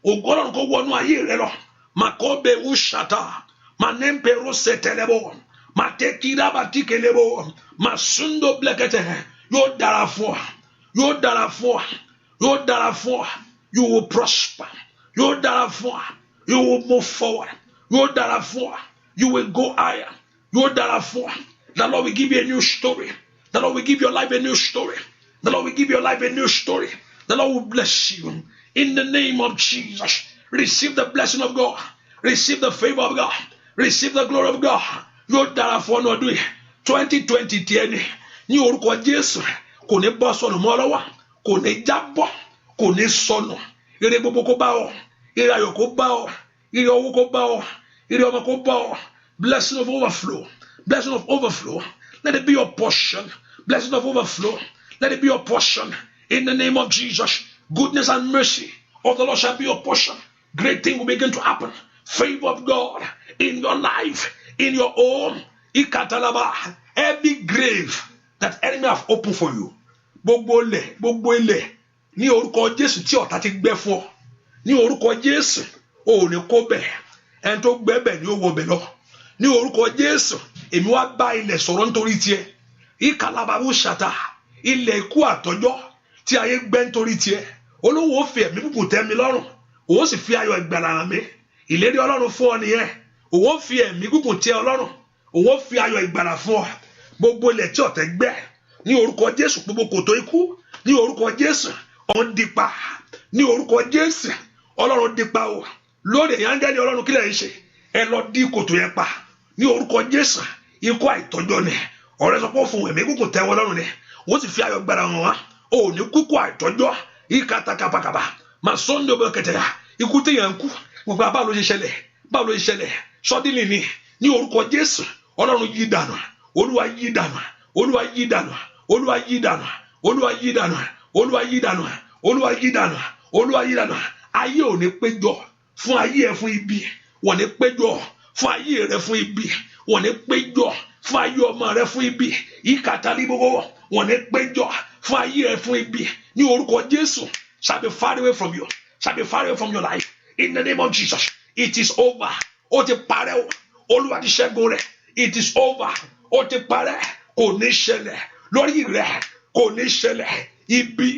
Ògo Ọlọ́run kó wọnú ayé rẹ lọ. Makobe ushata. Manempe rosetelebo. Matekira batikelebo. Masundo blekete. Yóò dára fún ọ. Yóò dára fún ọ. Yóò dára fún ọ. You will prosper. Yóò dára fún ọ. You will move forward. Yóò dára fún ọ. You will go higher. Yóò dára fún ọ. The Lord will give you a new story. The Lord will give your life a new story. The Lord will give your life a new story. The Lord will bless you. In the name of Jesus. Receive the blessing of God. Receive the favor of God. Receive the glory of God. Yóò dára fún ọ ọdún yìí. 2020 tiẹ̀ ni. Ní orúkọ Jésù. Kò ní bọ́ sọnù mọ́ lọ́wọ́. Kò ní jábọ́. Kò ní sọnù. ire gbogbo kó bá ọ, ire ayọ̀ kó bá ọ, ire owó kó bá ọ, ire ọmọ kó bá ọ. Blessing of overflow, blessing of overflow, let it be your portion. Blessing of overflow, let it be your portion. In the name of Jesus, goodness and mercy of the Lord shall be your portion. Great things will begin to happen. Favor of God in your life, in your home. Every grave that enemy have opened for you, gbogbo ilẹ̀ ní orúkọ Jésù tí ọ̀tá ti gbẹ́ fún ọ, ní orúkọ Jésù ò ní kó bẹ̀, ẹni tó gbẹ́ bẹ̀ ni ó wọ bẹ̀ lọ. Ní orúkọ Jésù èmi wá bá ilẹ̀ sọ̀rọ̀ nítorí tiẹ̀. Ìkàlàbàbù ṣàtà ilẹ̀ ikú àtọ́jọ́ tí ayé gbẹ́ nítorí tiẹ̀. Olówó fi ẹ̀mí bùkún tẹ́ mi lọ́rùn, òun sì fi ayọ̀ ìgbàlà hàn mí. Ìlérí Ọlọ́run fún ọ nìyẹn. Òun fi ẹ̀mí bùkún tẹ́ ọ lọ́rùn, òun fi ayọ̀ ìgbàlà fún ọ. Gbogbo ilẹ̀ tí ọ̀tẹ̀ gbẹ́ ní orúkọ Jésù, gbogbo kòtò ikú ní orúkọ Jésù ọ̀n dípa, ní orúkọ Jésù Ọlọ́run dípa o. Lórí ẹ̀yin áńgẹ́lì Ọlọ́run kílẹ̀ ń ṣe, ẹ lọ dí kòtò yẹn pa ní orúkọ Jésù. Ikú àìtọ́jọ́ ni ọ̀rẹ́ sọ pé fún ẹ̀mí kúkú tẹ́wọ́ lọ́rùn ni wọ́n sì fi ayọ̀ gbára hàn wá. O ní kúkú àìtọ́jọ́ ìkàtàkàpàkàpà máa sọ́ndé ọbẹ̀ kẹtẹ̀yà ikú téèyàn ń kú gbogbo báwo ló ṣe ṣẹlẹ̀, báwo ló ṣe ṣẹlẹ̀ sọ́dínlì ni ní orúkọ Jésù. Ọlọ́run yí dànù, Olúwa yí dànù, Olúwa yí dànù, Olúwa yí dànù, Olúwa yí dànù, Olúwa yí dànù, Olúwa yí dànù, Olúwa yí dànù. Ayé ò ní péjọ fún ayé ẹ fún ibi, wọ́n ní péjọ fún ayé rẹ fún ibi, wọ́n ní péjọ fún ayé ọmọ rẹ fún ibi. Ìkàtàlí gbogbo wọ́n ní péjọ fún ayé rẹ fún ibi. Ní orúkọ Jésù shall be far away from you, shall be far away from your life. In the name of Jesus, it is over. Ó ti parẹ́ o, Olúwa ti ṣẹ́gun rẹ̀. It is over. Ó ti parẹ́, kò ní ṣẹlẹ̀ lórí rẹ̀, kò ní ṣẹlẹ̀ ibi,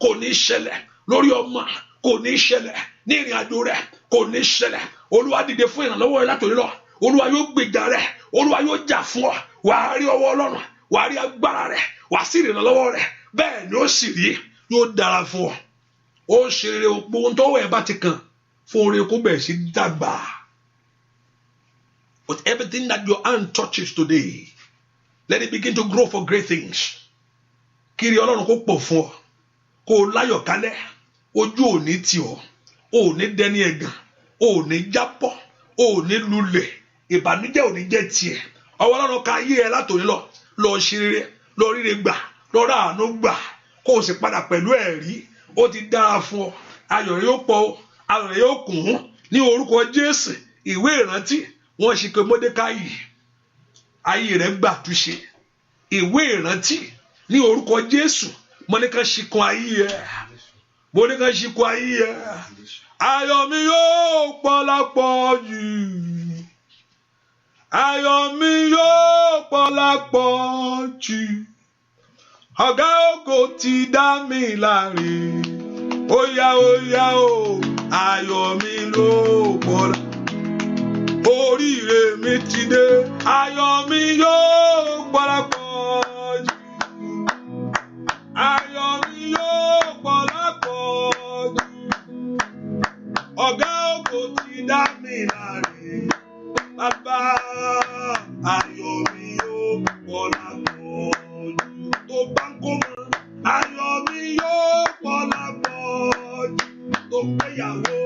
kò ní ṣẹlẹ̀ lórí ọmọ, kò ní ṣẹlẹ̀ ní ìrìn àjò rẹ̀, kò ní ṣẹlẹ̀. Olúwa dìde fún ìrànlọ́wọ́ rẹ̀ látòrí lọ. Olúwa yóò gbèjà rẹ̀, Olúwa yóò jà fún ọ. Wàá rí ọwọ́ Ọlọ́run, wàá rí agbára rẹ̀, wàá sì rí ìrànlọ́wọ́ rẹ̀. Bẹ́ẹ̀ ni ó sì rí, yóò dára fún ọ. Ó ṣe rere, gbogbo tó wẹ̀ bá ti kàn fún oore kó bẹ̀rẹ̀ sí dàgbà. But everything that your hand touches today, let it begin to grow for great things. Kiri Ọlọ́run kó pọ̀ fún ọ, kó láyọ̀ kálẹ̀, ojú ò ní tì ọ́, ò ní dẹni ẹ̀gàn, ò ní jábọ́, ò ní lulẹ̀, ìbànújẹ́ ò ní jẹ́ tiẹ̀. Ọwọ́ Ọlọ́run ká ayé ẹ látòní lọ ṣe rere, lọ ríre gbà, lọ rà àánú gbà, kó o sì padà pẹ̀lú ẹ̀rí. Ó ti dára fún ọ, ayọ̀ rẹ yóò pọ̀ o, ayọ̀ rẹ yóò kún ní orúkọ Jésù. Ìwé ìrántí wọ́n ṣe pé Módékáì ayé rẹ̀ gbà túnṣe. Ìwé ìrántí ní orúkọ Jésù Módékáì ṣìkún ayé ẹ̀, Módékáì ṣìkún ayé ẹ̀. Ayọ̀ mi yóò pọ̀ lápọ̀ jù, ayọ̀ mi yóò pọ̀ lápọ̀ jù. Ọ̀gá ògo ti dá mi láre, óyá óyá o, ayọ̀ mi ló pọ̀ lápọ̀. Oríire mi ti dé, ayọ̀ mi yóò pọ̀ lápọ̀ jù, ayọ̀ mi yóò pọ̀ lápọ̀ jù. Ọ̀gá ògo ti dá mi láre, bàbá ayọ̀ mi yóò pọ̀ lápọ̀ jù. Tó bá ń kó mọ́, ayọ̀ mi yóò pọ̀ lápọ̀ jù. Tó gbéyàwó,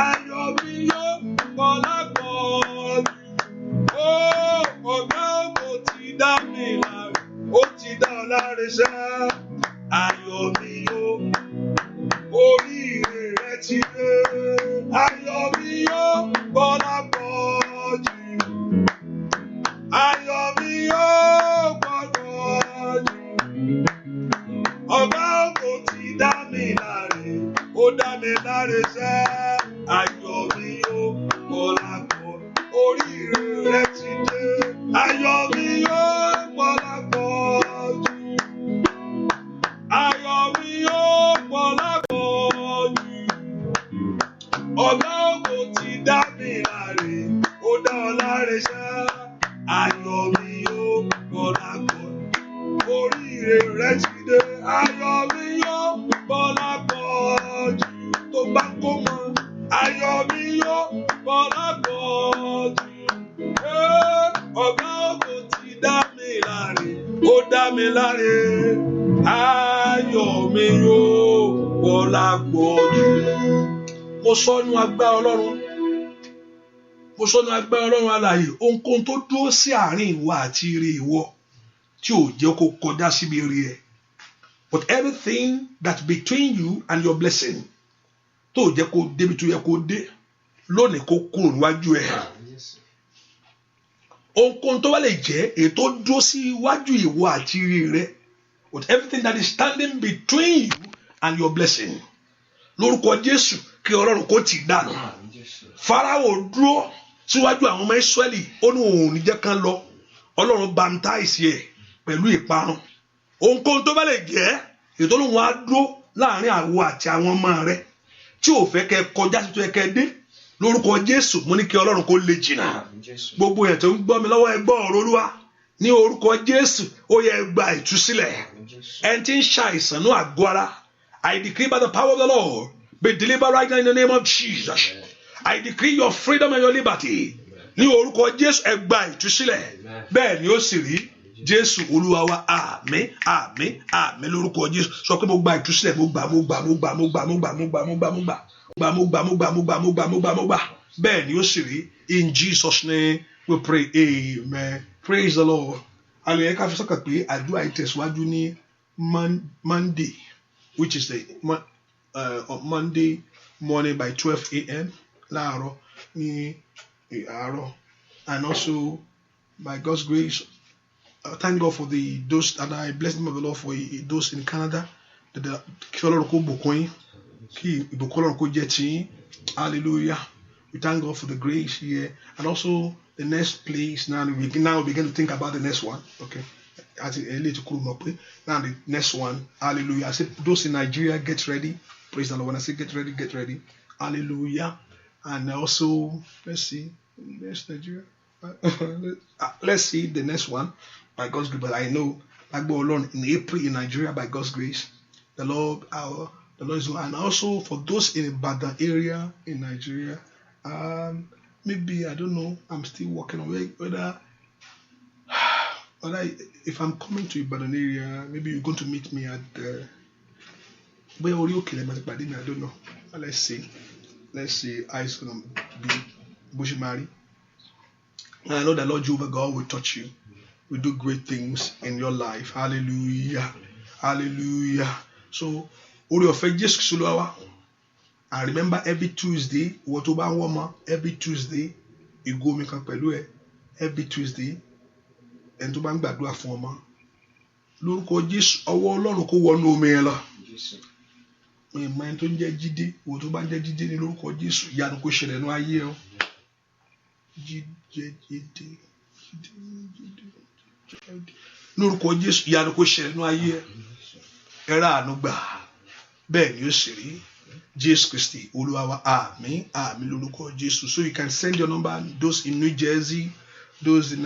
ayọ̀ mi yóò pọ̀ lápọ̀ jù. Ọ̀gá ògo ti dá mi láre, ó ti dá ọ láre ṣá. Ayọ̀ mi yóò, oríire rẹ ti dé. Ayọ̀ mi yóò pọ̀ lápọ̀ jù, ayọ̀ mi yóò pọ̀ jù. Ọ̀gá ògo ti dá mi láre, ó dá mi láre ṣá. Ayọ̀ mi yóò pọ̀ lápọ̀, oríire rẹ ti dé. Ayọ̀ mi yóò pọ̀ lápọ̀ jù, ayọ̀ mi yóò pọ̀ lápọ̀ jù. Ọ̀gá ògo ti dá mi láre, ó dá ọ láre ṣá. Ayọ̀ mi yóò pọ̀ lápọ̀, oríire rẹ ti dé. Ayọ̀ mi yóò pọ̀ lápọ̀ jù. Tó bá kó mọ́, ayọ̀ mi yóò pọ̀ lápọ̀ jù. Ọ̀gá ògo ti dá mi láre, ó dá mi láre. Ayọ̀ mi yóò pọ̀ lápọ̀ jù. mo sọ nínú agbára Ọlọ́run, mo sọ nínú agbára Ọlọ́run alààyè, ohunkóhun tó dúró sí àárín ìwọ àti ire ìwọ tí ò jẹ́ kó kọjá síbi ire ẹ̀, but everything that between you and your blessing tó jẹ́ kó débi tó yẹ kó dé lónìí kó kúrò níwájú ẹ̀. Ohunkóhun tó wá lè jẹ́ èyí tó dúró sí iwájú ìwọ àti ire rẹ, but everything that is standing between you and your blessing, lórúkọ Jésù kí Ọlọ́run kó tì dànù. Fáráò dúró síwájú àwọn ọmọ Ísírẹ́lì, ó ní òun ò ní jẹ́ kán lọ. Ọlọ́run baptize ẹ̀ pẹ̀lú ìparun. Ohunkóhun tó bá lè jẹ́ èyí tó lóun á dúró láàrin àwọ àti àwọn ọmọ rẹ tí ò fẹ́ kẹ́ kọjá sí tó yẹ kẹ́ dé, lórúkọ Jésù mo ní kí Ọlọ́run kó lè jìnnà. Gbogbo ẹ̀ tó ń gbọ́ mi lọ́wọ́ ẹ gbọ́ ọ̀rọ̀ Olúwa ní orúkọ Jésù, ó yẹ gba ìtúsílẹ̀. Ẹni tí ń ṣàìsàn ní àgọ́ ara, I decree by the power of the Lord, be delivered right now in the name of Jesus. I decree your freedom and your liberty. Ní orúkọ Jésù ẹ gba ìtúsílẹ̀. Bẹ́ẹ̀ ni ó sì rí. Jésù Olúwa wa, àmín, àmín, àmín lórúkọ Jésù. Sọ pé mo gba ìtúsílẹ̀, mo gbà. Bẹ́ẹ̀ ni ó sì rí. In Jesus' name we pray, amen. Praise the Lord. Àlùyẹ ká fi sọ́kàn pé àdúrà ìtẹ̀síwájú ní Monday, which is the Monday morning by 12 a.m. láàárọ̀ ní àárọ̀, and also by God's grace, thank God for those, and I bless the name of the Lord for those in Canada. Kí Ọlọ́run kó bùkún yín, kí ìbùkún Ọlọ́run kó jẹ́ tiyín. Hallelujah. We thank God for the grace here, and also the next place. Now we begin to think about the next one. Okay, now the next one. Hallelujah. I said those in Nigeria, get ready. Praise the Lord. When I say get ready, get ready. Hallelujah. And also, let's see, next Nigeria. Let's see the next one by God's grace. But I know, like alone in April in Nigeria, by God's grace, the Lord is one. And also for those in Ibadan area in Nigeria, maybe I don't know. I'm still working on whether if I'm coming to Ibadan area, maybe you're going to meet me at I don't know. Let's see how it's gonna be. Bushimari. And I know the Lord Jehovah God will touch you, will do great things in your life. Hallelujah. Hallelujah. So, Ori Ofe Jesu Suluawa. I remember every Tuesday, Wotoba Woma, every Tuesday, you go make up every Tuesday, and to bang back to a former. Lórúkọ Jésù, ọwọ́ Ọlọ́run kó wọnú omi ẹ lọ. Ìmọ̀ tó ń jẹ́ jíde, wo tó bá ń jẹ́ jíde ní lórúkọ Jésù, ìyanu kó ṣẹlẹ̀ nínú ayé ẹ. Lórúkọ Jésù, ìyanu kó ṣẹlẹ̀ nínú ayé ẹ. Ẹ rà àánú gbà. Bẹ́ẹ̀ ni ó sì rí. Jésù Kristi Olúwa wa, àmín, àmín lórúkọ Jésù. So you can send your number, those in New Jersey, those in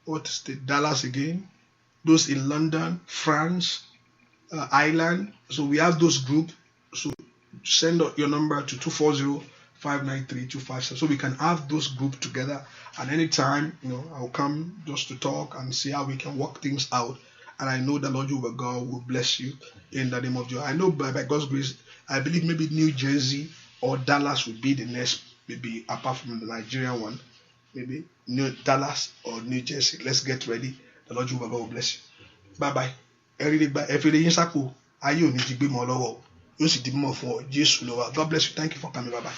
what is the Dallas again, those in London, France, Ireland. So we have those groups. So send your number to 240-593-257. So we can have those groups together. And anytime, I'll come just to talk and see how we can work things out. And I know the Lord Jehovah God will bless you in the name of Jesus. I know by God's grace, I believe maybe New Jersey or Dallas will be the next, maybe apart from the Nigerian one, maybe Dallas or New Jersey. Let's get ready. The Lord Jehovah God will bless you. Bye bye. Every day, God bless you. Thank you for coming. Bye bye.